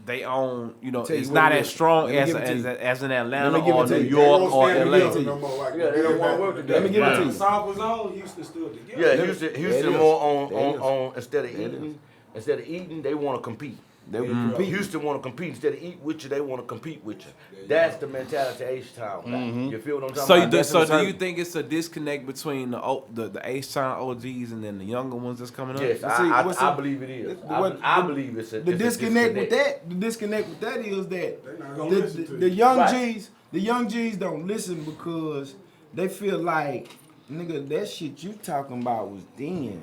their own, you know, it's not as strong as an Atlanta or New York or LA. Yeah, they don't want to work together. Let me give it to you. South was on, Houston stood together. Yeah, Houston more on instead of eating, they want to compete. Houston want to compete instead of eat with you. They want to compete with you. That's the mentality of H-Town. You feel what I'm talking about? So do you think it's a disconnect between the H-Town OGs and then the younger ones that's coming up? Yes, I believe it is. I believe it's a disconnect with that. The disconnect with that is that the young G's don't listen because they feel like, nigga, that shit you talking about was then.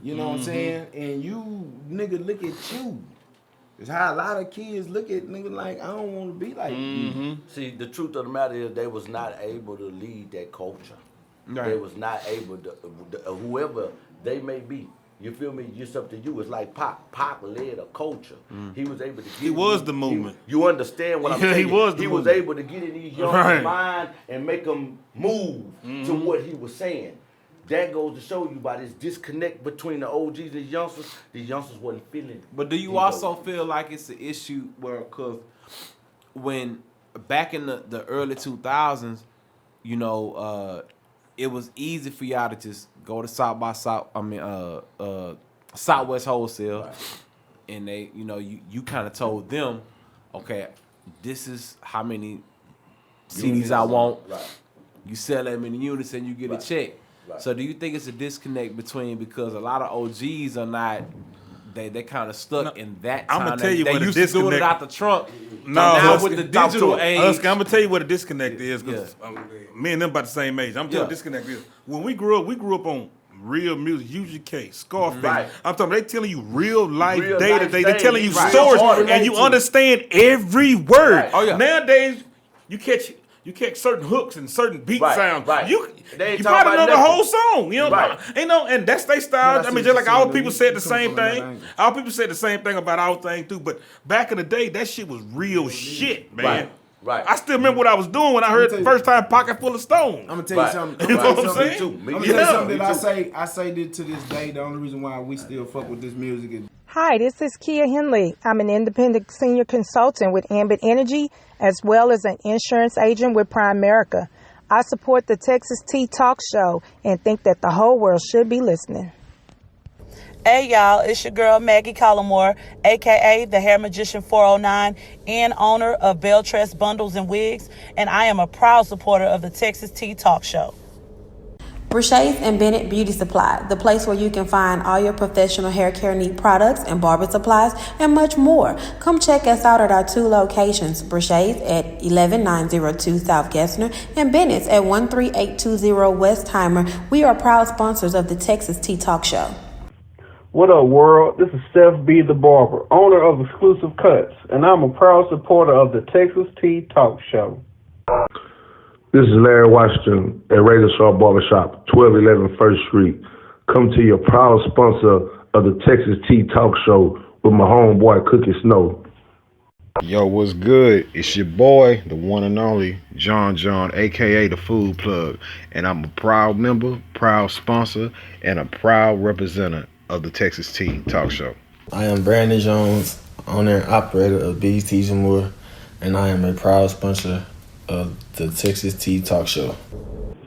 You know what I'm saying? And you, nigga, look at you. It's how a lot of kids look at nigga like, I don't want to be like you. See, the truth of the matter is they was not able to lead that culture. Right. They was not able to, whoever they may be. You feel me? Just up to you. It's like Pac. Pac led a culture. He was able to get He was the movement. You understand what I'm saying? He was was able to get in these young mind and make them move to what he was saying. That goes to show you by this disconnect between the OGs and the youngsters wasn't feeling it. But do you also feel like it's an issue where, because when back in the early 2000s, you know, it was easy for y'all to just go to Southwest Wholesale, and they, you know, you kind of told them, okay, this is how many CDs I want. You sell that many units and you get a check. Right. So do you think it's a disconnect between, because a lot of OGs are not, they kind of stuck in that time. I'm gonna tell you what they used to do it out the trunk. No, now with the digital age, I'm gonna tell you what a disconnect is, because me and them about the same age. I'm telling you what a disconnect is. When we grew up on real music, UGK, Scarface. Right. I'm talking. They telling you real life data. They telling you stories, and you understand every word. Right. Oh, yeah. Nowadays, you catch certain hooks and certain beat sounds. Right. You probably know the whole song. You know, and that's their style. I mean, just like all people said the same thing. All people said the same thing about our thing too. But back in the day, that shit was real shit, man. Right. I still remember what I was doing when I heard the first time "Pocket Full of Stones." I'm gonna tell you something. You know what I'm saying? I'm gonna tell you something that I say this to this day. The only reason why we still fuck with this music is. Hi, this is Kia Henley. I'm an independent senior consultant with Ambit Energy, as well as an insurance agent with Primerica. I support the Texas Tea Talk Show and think that the whole world should be listening. Hey y'all, it's your girl Maggie Collmore, aka the Hair Magician 409 and owner of Beltress Bundles and Wigs, and I am a proud supporter of the Texas Tea Talk Show. Brushays and Bennett Beauty Supply, the place where you can find all your professional hair care need products and barber supplies and much more. Come check us out at our 2 locations, Brushays at 11902 South Gessner and Bennett's at 13820 Westheimer. We are proud sponsors of the Texas Tea Talk Show. What up, world? This is Steph B. the Barber, owner of Exclusive Cuts, and I'm a proud supporter of the Texas Tea Talk Show. This is Larry Washington at Razor Sharp Barbershop, 1211 1st Street. Come to your proud sponsor of the Texas Tea Talk Show with my homeboy Cookie Snow. Yo, what's good? It's your boy, the one and only John, aka the Food Plug, and I'm a proud member, proud sponsor, and a proud representative of the Texas Tea Talk Show. I am Brandon Jones, owner and operator of BT Jamur, and I am a proud sponsor of the Texas Tea Talk Show.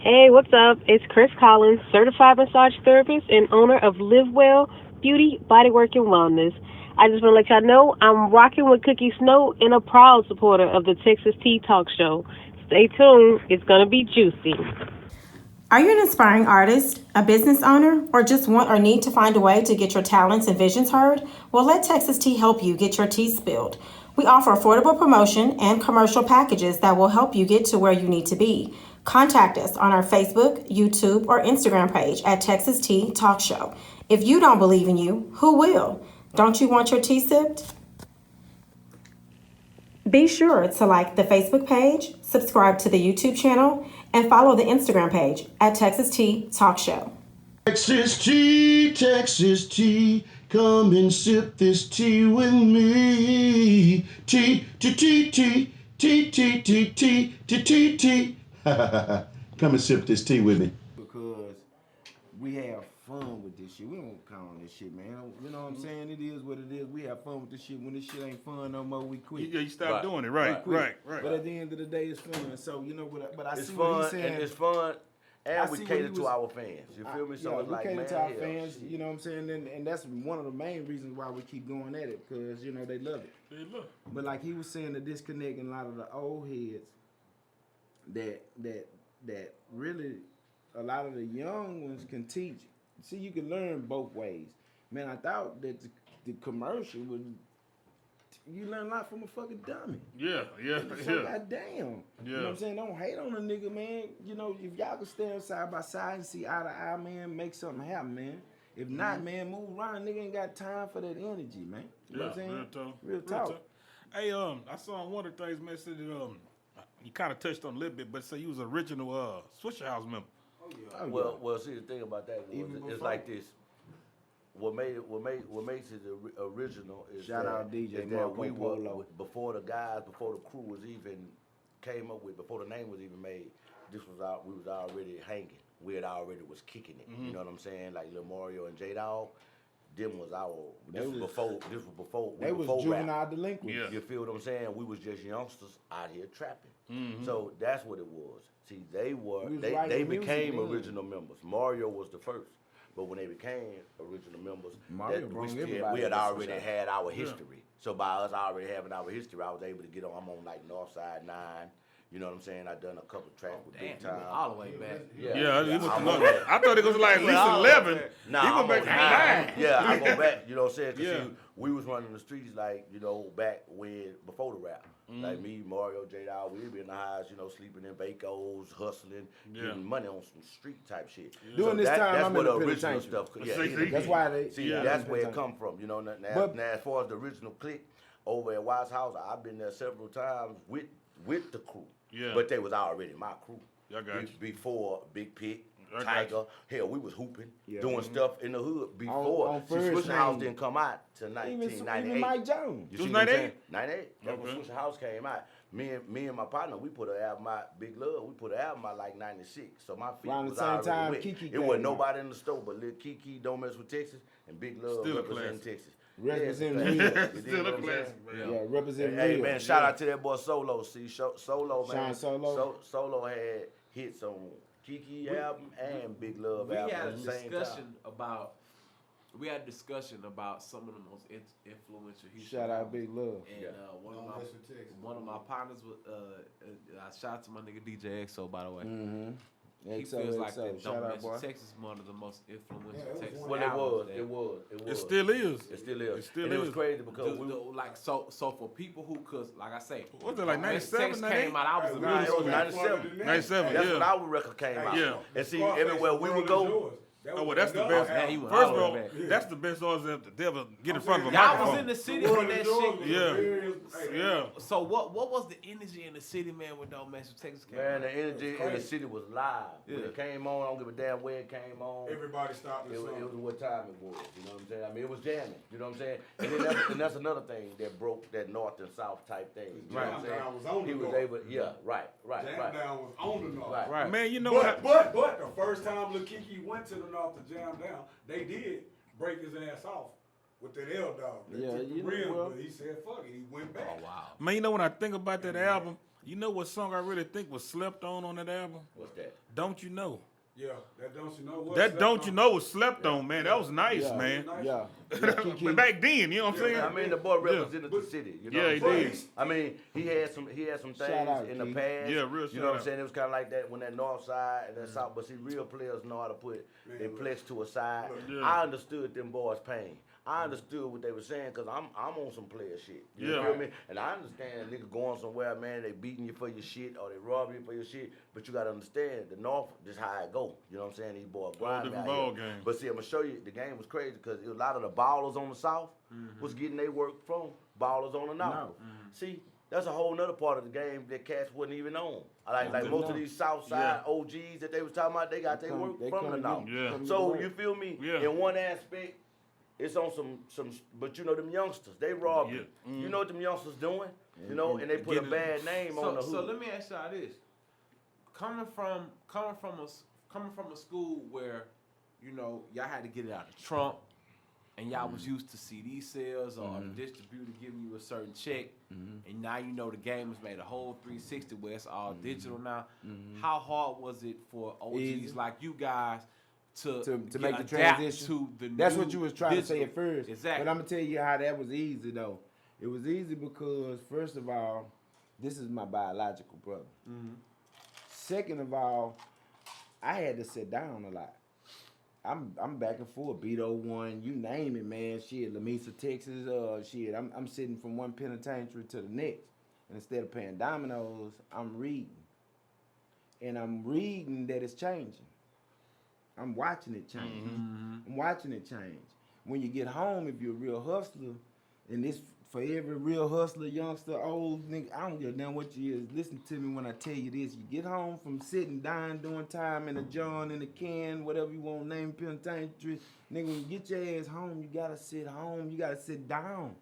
Hey, what's up? It's Chris Collins, certified massage therapist and owner of Live Well Beauty, Bodywork, and Wellness. I just want to let y'all know I'm rocking with Cookie Snow and a proud supporter of the Texas Tea Talk Show. Stay tuned. It's going to be juicy. Are you an aspiring artist, a business owner, or just want or need to find a way to get your talents and visions heard? Well, let Texas Tea help you get your tea spilled. We offer affordable promotion and commercial packages that will help you get to where you need to be. Contact us on our Facebook, YouTube, or Instagram page at Texas Tea Talk Show. If you don't believe in you, who will? Don't you want your tea sipped? Be sure to like the Facebook page, subscribe to the YouTube channel, and follow the Instagram page at Texas Tea Talk Show. Texas tea, come and sip this tea with me. Tea. Come and sip this tea with me. Because we have fun with this shit. We don't count on this shit, man. You know what I'm saying? It is what it is. We have fun with this shit. When this shit ain't fun no more, we quit. Yeah, you stop doing it. Right. But at the end of the day, it's fun. So you know what? But I it's see fun, what he's saying. and it's fun. And we cater to our fans. You feel me? So it's we like, cater man, to our fans. Shit. You know what I'm saying? And that's one of the main reasons why we keep going at it, because you know they love it. They love it. But like he was saying, the disconnect in a lot of the old heads that really a lot of the young ones can teach. See, you can learn both ways. Man, I thought that the commercial would. You learn a lot from a fucking dummy. Yeah. God damn. Yeah. You know what I'm saying? Don't hate on a nigga, man. You know, if y'all can stand side by side and see eye to eye, man, make something happen, man. If not, man, move around. Nigga ain't got time for that energy, man. You know what I'm saying? Real talk. Hey, I saw on one of the things, man, said that you kind of touched on a little bit, but say you was an original Swisher House member. Well, see, the thing about that was it's like this. What makes it original is shout out DJ is that we were before the crew was even came up with, before the name was even made. We was already hanging. We had already was kicking it. You know what I'm saying? Like Lil Mario and J Dog. Them was our. This was before. They was juvenile delinquents. Yeah. You feel what I'm saying? We was just youngsters out here trapping. So that's what it was. See, they became original members. Mario was the first. But when they became original members, we had already had our history. So by us already having our history, I was able to get on. I'm on like Northside 9. You know what I'm saying? I done a couple tracks with Big Time. All the way back. I thought it was like at least 11. Nah, you go back to 9. Yeah, I go back. You know what I'm saying? See, we was running the streets like, you know, back before the rap. Like me, Mario, J Dog, we'd be in the highs, you know, sleeping in Vacos, hustling, getting money on some street type shit. During this time, that's I'm where in the the original penitentiary. stuff. That's why they. See, that's where it come from. You know, now as far as the original clique over at Wise House, I've been there several times with the crew. Yeah. But they was already my crew. I got you. Before Big Pit, Tiger, hell, we was hooping, doing man. stuff in the hood before. Swisher House didn't come out till 1998. Even Mike Jones. It was 98? 98. That's when Swisher House came out. Me and my partner, we put an album out, Big Love, we put an album out like 96. So my feet was already wet. Kiki it wasn't nobody in the store but Lil Kiki, Don't Mess with Texas, and Big Love representing Texas. Representing real. Still a classic, man. Yeah, representing real. Hey, man, shout out to that boy Solo. See, Solo, man. Solo. Solo had hits on Kiki album and Big Love album at the same time. We had a discussion about some of the most influential Houston. Shout out Big Love. And one of my partners was I shout out to my nigga DJ XO, by the way. He feels like that Don't Mess with Texas is one of the most influential Texas albums. It was. It still is. It was crazy because so for people who, cause like I say, what was it like 97, 98? Came out, I was it was 97. 97. That's when our record came out. Yeah. And see, everywhere we would go. Oh, well, that's the best. First of all, that's the best artist that ever get in front of a Y'all microphone. was in the city when that shit. Yeah. So what was the energy in the city, man, when Don't Mess with Texas came Man, on? the energy in the city was live. When it came on, I don't give a damn where it came on. Everybody stopped it was what time it was. You know what I'm saying? I mean, it was jamming. You know what I'm saying? And then that's another thing that broke that north and south type thing. You know what I'm saying? Jam Down was on the He was north. able, right. Jam Down was on the north. Right. Man, you know But the first time Lil Keke went to the north to Jam Down, they did break his ass off with that L Dog. They took the rim, but he said fuck it. He went back. Oh, wow. Man, you know when I think about that album, you know what song I really think was slept on that album? What's that? Don't You Know. Yeah, that Don't You Know was That slept Don't on. You Know was slept on, man. That was nice, man. Yeah. But back then, you know what I'm saying? I mean, the boy represented the city. You know Yeah, he what I'm saying? did. I mean, he had some things out, in the Keith. past. Yeah, real You know what I'm shout saying? It was kind of like that when that north side and that south. But see, real players know how to put their flex to a side. Yeah. I understood them boys' pain. I understood what they were saying because I'm on some player shit. You Yeah. feel me? And I understand nigga going somewhere, man, they beating you for your shit or they robbing you for your shit. But you gotta understand the north, this how it go. You know what I'm saying? These boys grind different out here. ball game. But see, I'm gonna show you the game was crazy because a lot of the ballers on the south was getting their work from ballers on the north. See, that's a whole nother part of the game that cats wasn't even on. Like most of these south side OGs that they was talking about, they got their work from the north. Yeah. So you feel me? Yeah. In one aspect, it's on some, but you know them youngsters, they robbed you. You know what them youngsters doing? You know, and they put a bad name on the hood. So let me ask y'all this: coming from a school where, you know, y'all had to get it out of the trunk, and y'all was used to CD sales or the distributor giving you a certain check, and now you know the game has made a whole 360 where it's all digital now. How hard was it for OGs like you guys to make the adapt transition to the That's new what you was trying to say digital? at first. Exactly. But I'm gonna tell you how that was easy though. It was easy because first of all, this is my biological brother. Second of all, I had to sit down a lot. I'm back and forth, Beto one, you name it, man. Shit, Lamesa, Texas. Shit, I'm sitting from one penitentiary to the next, and instead of paying dominoes, I'm reading, and I'm reading that it's changing. I'm watching it change. I'm watching it change. When you get home, if you're a real hustler, and this for every real hustler, youngster, old nigga, I don't give a damn what you is. Listen to me when I tell you this. You get home from sitting, dying, doing time in a John, in a can, whatever you want to name penitentiary. Nigga, when you get your ass home, you gotta sit home. You gotta sit down.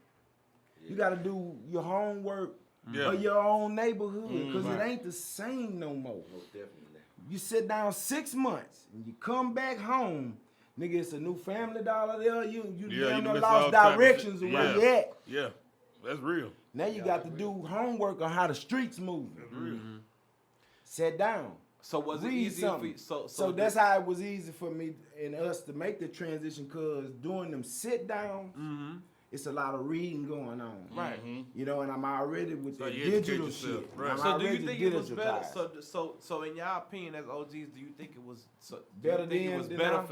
You gotta do your homework of your own neighborhood, because it ain't the same no more. Most definitely. You sit down 6 months and you come back home, nigga, it's a new Family Dollar there. You damn near miss lost all type of directions shit. of where you at. Yeah, that's real. Now you got to do homework on how the streets move. Sit down. So was it Read easy for something. you? So that's how it was easy for me and us to make the transition, because during them sit downs, it's a lot of reading going on. Right. You know, and I'm already with the you educate digital yourself. shit. Right. I'm So do you already think it was better? digitized. So in your opinion, as OGs, do you think it was Better do you think then it was than better now?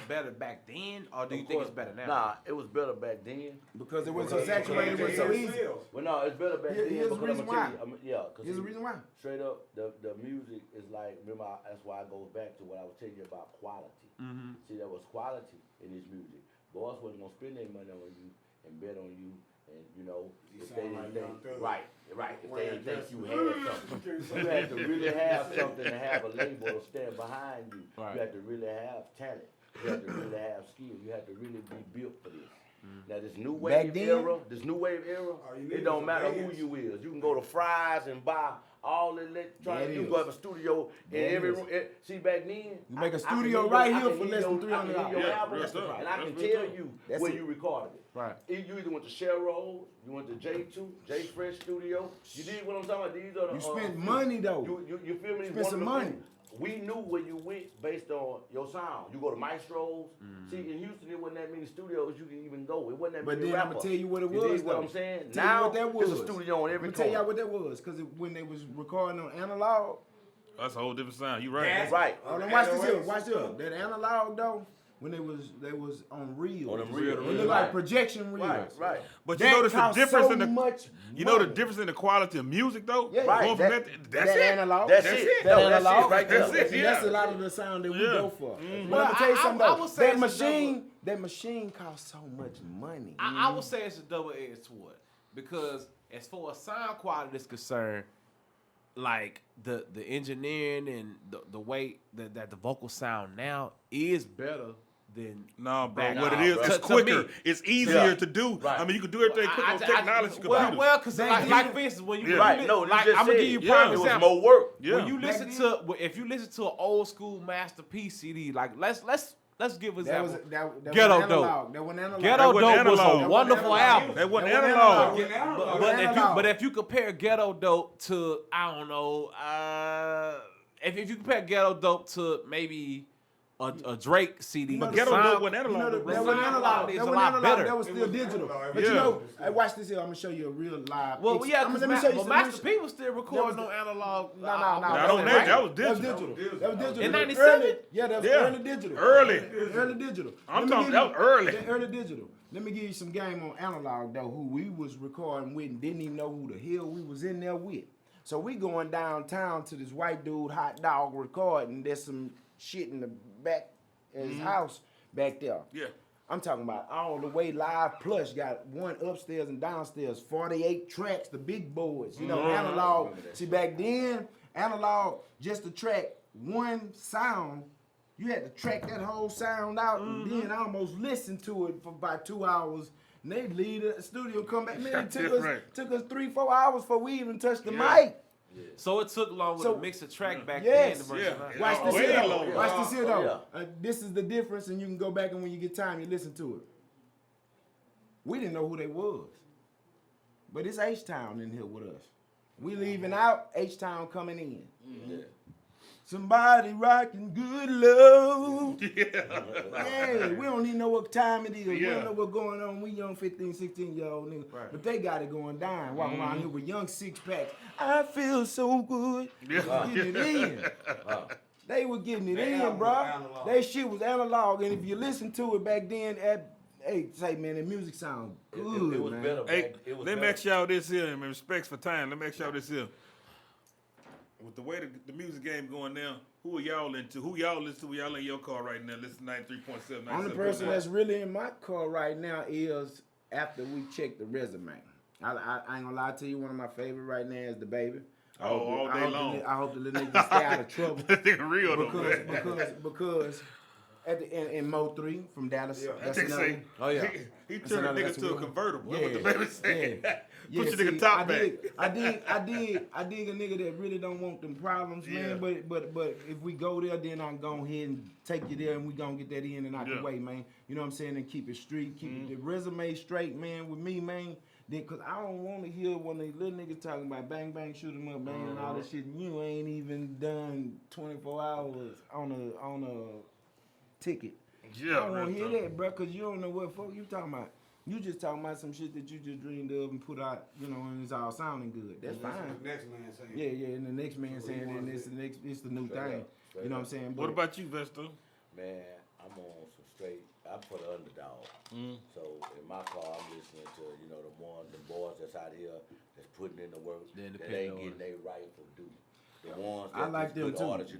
better back then, or do you think it's better now? Nah, it was better back then. Because it was so saturated, it was so easy. Well, no, it's better back then. Here's the because reason I'ma tell why. you, because Here's the reason why. Straight up, the music is like, remember, that's why it goes back to what I was telling you about quality. See, there was quality in this music. Boys wasn't gonna spend their money on you and bet on you, and you know, if they didn't think, right, if they didn't think you had something, you had to really have something to have a label to stand behind you. Right. You had to really have talent. You had to really have skill. You had to really be built for this. Now this new wave era, it don't matter who you is. You can go to Fry's and buy all the electronics. You can go have a studio in every room. See, back then, You make a I can studio hear right your- here I can for hear less your- than I can hear $300. your Yeah, album, real stuff. and I can That's real tell stuff. you That's where it. you recorded it. Right. You either went to Cheryl, you went to J2, J Fresh Studio. You did what I'm talking about. These are the You spent money though. you feel me? Spend some money. We knew where you went based on your sound. You go to Maestro's. See, in Houston, there wasn't that many studios you can even go. It wasn't that But many then I'm rappers. gonna tell you what it You was. dig what though. I'm saying? Tell you Now, what that was. there's a studio on every Let me tell y'all corner. what that was, because when they was recording on analog. That's a whole different sound. You right. Right. Oh, now watch this here. Watch this. That analog though, when they was on reel. On them reel. It looked like projection reels. Right. But you notice the difference in the you know the difference in the quality of music though. Yeah, Going from that's that it. analog. That's it. That No, that's analog. it right there. That's it. That's a lot of the sound that we go for. Mm-hmm. But let me tell you something I though. would say That machine costs so much money. I would say it's a double-edged sword because as far as sound quality is concerned, like the engineering and the way that the vocals sound now is better than bro. What it is, it's quicker. It's easier to do. Right. I mean, you can do everything quicker on technology. Computers. Well, because like for instance, when you I'm gonna give you a prime it was example. more work. When you listen if you listen to an old school masterpiece CD, like let's give an example. Ghetto Dope. Ghetto Dope was a wonderful album. That wasn't analog. But if you compare Ghetto Dope to if you compare Ghetto Dope to maybe a Drake CD, but Ghetto Dope wasn't analog. That wasn't analog. That wasn't analog. That was still digital. But you know, watch this here. I'm gonna show you a real live. Well, yeah, let me show you. Master P was still recording on analog. No. That was digital. That was digital. In '97. Yeah, that was early digital. Early digital. I'm talking that was early. Early digital. Let me give you some game on analog though. Who we was recording with and didn't even know who the hell we was in there with. So we going downtown to this white dude hot dog recording. There's some shit in the back of his house back there. Yeah. I'm talking about all the way live plush. Got one upstairs and downstairs. 48 tracks, the big boards. You know, analog. See, back then, analog, just to track one sound, you had to track that whole sound out and then almost listen to it for about 2 hours. And they'd leave the studio, come back. Man, it took us 3-4 hours before we even touched the mic. Yeah. So it took longer to mix a track back yes. then. Watch this here though. Watch this here though. This is the difference, and you can go back and when you get time, you listen to it. We didn't know who they was, but it's H-Town in here with us. We leaving out, H-Town coming in. Yeah. Somebody rocking good love. Yeah, we don't even know what time it is. We don't know what's going on. We young 15, 16-year-old niggas. Right. But they got it going down. Walking around here with young six-packs. I feel so good. Getting it in. They were getting it in, bro. That shit was analog. And if you listen to it back then, say, man, the music sound good, it was man. Better. Hey, let me ask y'all this here, and respects for time. Let me ask y'all this here. With the way the music game going now, who are y'all into? Who y'all listen to? Y'all in your car right now? Listen to 93.7. Only person that's really in my car right now is after we check the resume. I ain't gonna lie to you. One of my favorite right now is the baby. All day long. I hope the little nigga stay out of trouble. That nigga real though. Because at the in Mo 3 from Dallas. That's another. He turned a nigga to a convertible. Yeah, That's what the baby said. Yeah. Put your nigga top back. I dig a nigga that really don't want them problems, man. But if we go there, then I'm go ahead and take you there, and we gonna get that in and out the way, man. You know what I'm saying? And keep it street, keep the resume straight, man. With me, man. Then, cause I don't want to hear when they little niggas talking about bang bang shoot 'em up, man, and all that shit. And you ain't even done 24 hours on a ticket. I don't want to hear that, bro, cause you don't know what fuck you talking about. You just talking about some shit that you just dreamed of and put out, you know, and it's all sounding good. That's fine. The next man saying. Yeah, and the next man saying, and it's the new thing. You know what I'm saying? What about you, Vesta? Man, I'm on some straight. I'm for the underdog. So in my car, I'm listening to the boys that's out here that's putting in the work. That ain't getting their rightful due. The ones that I like them too. Artists,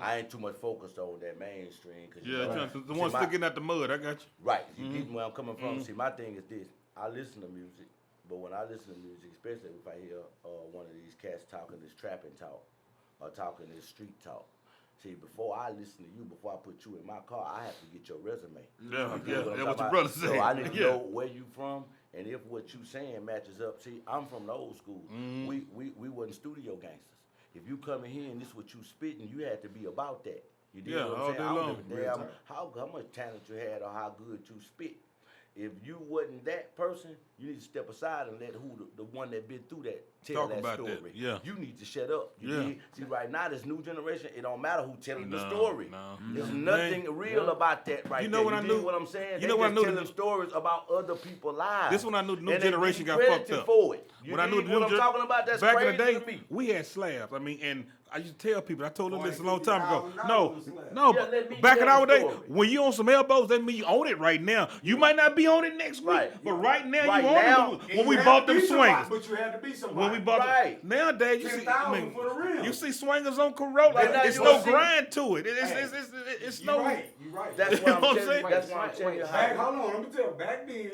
I ain't too much focused on that mainstream. The ones sticking out the mud, I got you. Right, you get where I'm coming from. See, my thing is this: I listen to music, but when I listen to music, especially if I hear one of these cats talking this trapping talk or talking this street talk. See, before I listen to you, before I put you in my car, I have to get your resume. That's what your brother said. So I need to know where you from, and if what you saying matches up. See, I'm from the old school. We wasn't studio gangsters. If you come in here and this is what you spitting, you had to be about that. You did what I'm saying? I don't give a damn how much talent you had or how good you spit. If you wasn't that person, you need to step aside and let the one that been through that tell that story. That. Yeah. You need to shut up. See, right now, this new generation, it don't matter who telling the story. There's nothing real about that right there. I knew what I'm saying? You know what I knew? Telling stories about other people's lives. This one I knew the new generation got fucked up. For it. When I knew what I'm talking about, that's back crazy in the day, to me. we had slabs. I mean, and I used to tell people. I told them this a long time ago. Yeah, Back in our day, when you on some elbows, that mean you own it right now. You might not be on it next week, but right now you own it. When we bought them swingers, but you had to be somebody. when we bought them, nowadays you see, I mean, for the rim. you see swingers on Corolla. It's no grind to it. It's no. You right. That's why I'm saying. That's why I'm telling you. Hold on, let me tell you. Back then,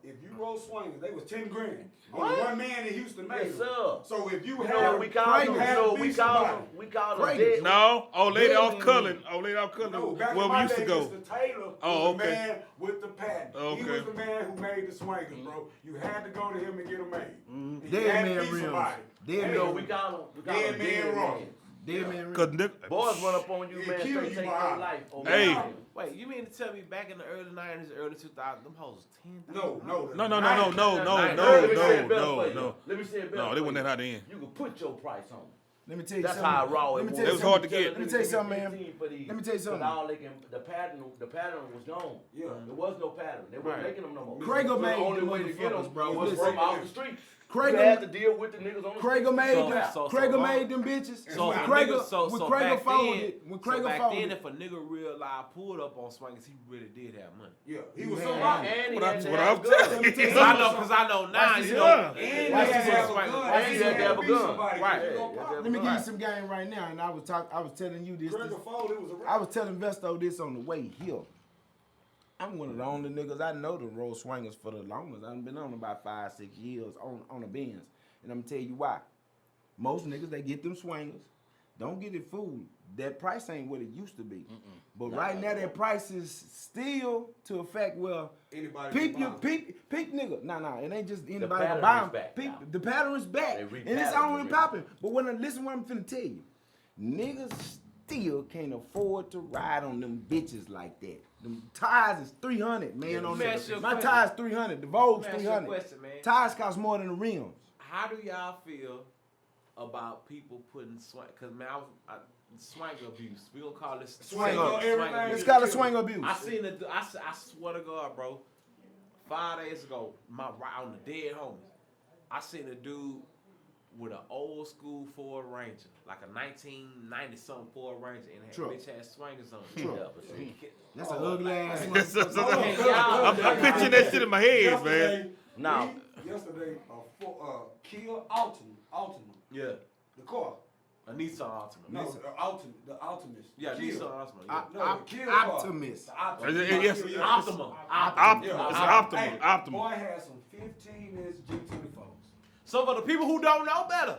if you roll swingers, they was 10 grand. Only one man in Houston made them. So if you had, we call them dead. No, lady off Cullen. Where we used to go. Mr. Taylor was the man with the patent. Okay. He was the man who made the swingers, bro. You had to go to him and get them made. Dead man rims. We call them dead man wrong. Dead man rims. Boys run up on you, man. Kill Take you their by life. Hey. Wait, you mean to tell me back in the early 90s, early 2000s, them hoes was 10,000? No. Let me say it better. No, they wasn't that high then. You can put your price on it. Let me tell you That's something. how raw it was. It was hard to get. Let me tell you something, man. Let me tell you something. The pattern was gone. Yeah. There was no pattern. They weren't making them no more. Krager made the only them way to get them, motherfuckers, bro. was from out the street. Krager you had to deal with the niggas on the street. Krager made them bitches. So when Krager folded, if a nigga real live pulled up on swingers, he really did have money. Yeah, he was somebody. That's what I'm telling you. Because I know now, you know. And he had to have a gun. Right. Let me give you some game right now, and I was telling you this. I was telling Vesto this on the way here. I'm one of the only niggas I know to roll swingers for the longest. I've been on about 5-6 years on the Benz. And I'm gonna tell you why. Most niggas, they get them swingers. Don't get it fooled. That price ain't what it used to be. But right now, that price is still to a fact where peep nigga. Nah, it ain't just anybody can buy them. The pattern is back. And it's only popping. But listen what I'm finna tell you. Niggas still can't afford to ride on them bitches like that. Them tires is $300, man. My tires $300. The Vogue's $300. Tires cost more than the rims. How do y'all feel about people putting swing? Because man, swinger abuse. We gonna call this swing abuse. It's called a swing abuse. I seen it. I swear to God, bro. 5 days ago, on the dead homies, I seen a dude with an old school Ford Ranger, like a 1990 something Ford Ranger, and that bitch had swingers on it. That's an ugly ass. I'm picturing that shit in my head, man. Now, yesterday, Kia Altima. Yeah. The car. A Nissan Altima. No, the Altimus. Yeah, Kia. Nissan Altima. No, Kia Optimus. Yes, Optima. Boy had some 15-inch G24s. So for the people who don't know better,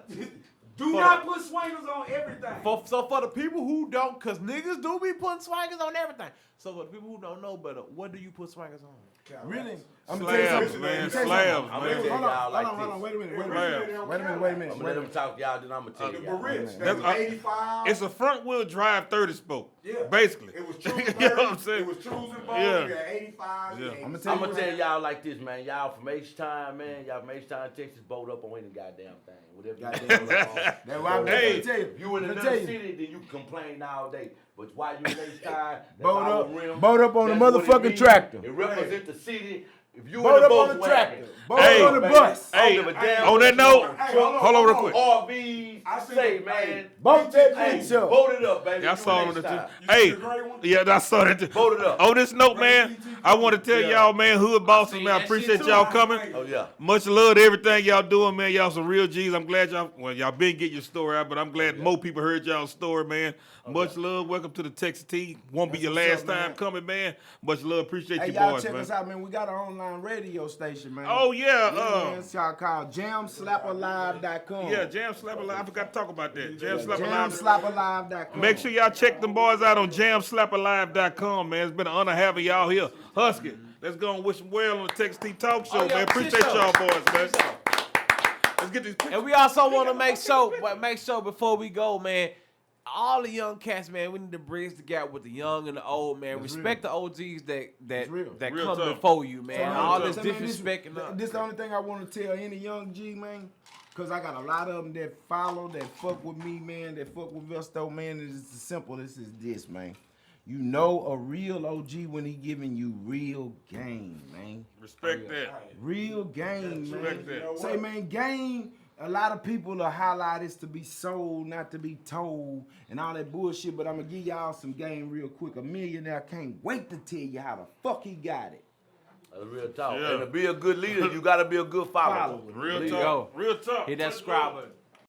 do not put swingers on everything. So for the people who don't, because niggas do be putting swingers on everything. So for the people who don't know better, what do you put swingers on? Really? Slabs, man. Slabs, I'm gonna tell y'all like Hold on. Wait a minute. I'm gonna let them talk y'all, then I'm gonna tell y'all. 85. It's a front wheel drive 30 spoke. Yeah. Basically. It was true. You know what I'm saying? It was true and bold. Yeah. We had 85. Yeah. I'm gonna tell y'all like this, man. Y'all from H-Town, man. Y'all from H-Town, Texas, boat up on any goddamn thing. Whatever. That's why I'm gonna tell you. You in another city, then you can complain all day. But while you in H-Town, boat up on the motherfucking tractor. It represents the city. If you boat in up on the tractor. Boat on the bus. Hey, on that note, hold on real quick. RVs, I say, man. Boat that bitch up. Boat it up, baby. I saw on the too. Hey, yeah, I saw that too. Boat it up. On this note, man, I want to tell y'all, man, hood bosses, man, I appreciate y'all coming. Oh, yeah. Much love to everything y'all doing, man. Y'all some real G's. I'm glad y'all been getting your story out, but I'm glad more people heard y'all's story, man. Much love. Welcome to the Texas T. Won't be your last time coming, man. Much love. Appreciate you y'all boys, check man. us out, man. We got an online radio station, man. Oh, yeah. Man, it's y'all called jamslapperlive.com. Yeah, Jam Slapper Live. I forgot to talk about that. Jamslapperlive.com. Make sure y'all check them boys out on jamslapperlive.com, man. It's been an honor having y'all here. Husky, let's go and wish them well on the Texas T Talk Show, man. Appreciate y'all boys, man. Let's get these pictures. And we also want to make sure before we go, man, all the young cats, man, we need to bridge the gap with the young and the old, man. Respect the OGs that come before you, man. All this disrespect. This the only thing I want to tell any young G, man, because I got a lot of them that follow, that fuck with me, man, that fuck with Vesto, man. It's as simple as this, man. You know a real OG when he giving you real game, man. Respect that. Real game, man. Respect that. Say, man, game a lot of people are highlight is to be sold, not to be told, and all that bullshit. But I'm gonna give y'all some game real quick. A millionaire can't wait to tell you how the fuck he got it. That's real talk. Yeah. And to be a good leader, you gotta be a good follower. Real talk. Real talk. Hit that subscribe button.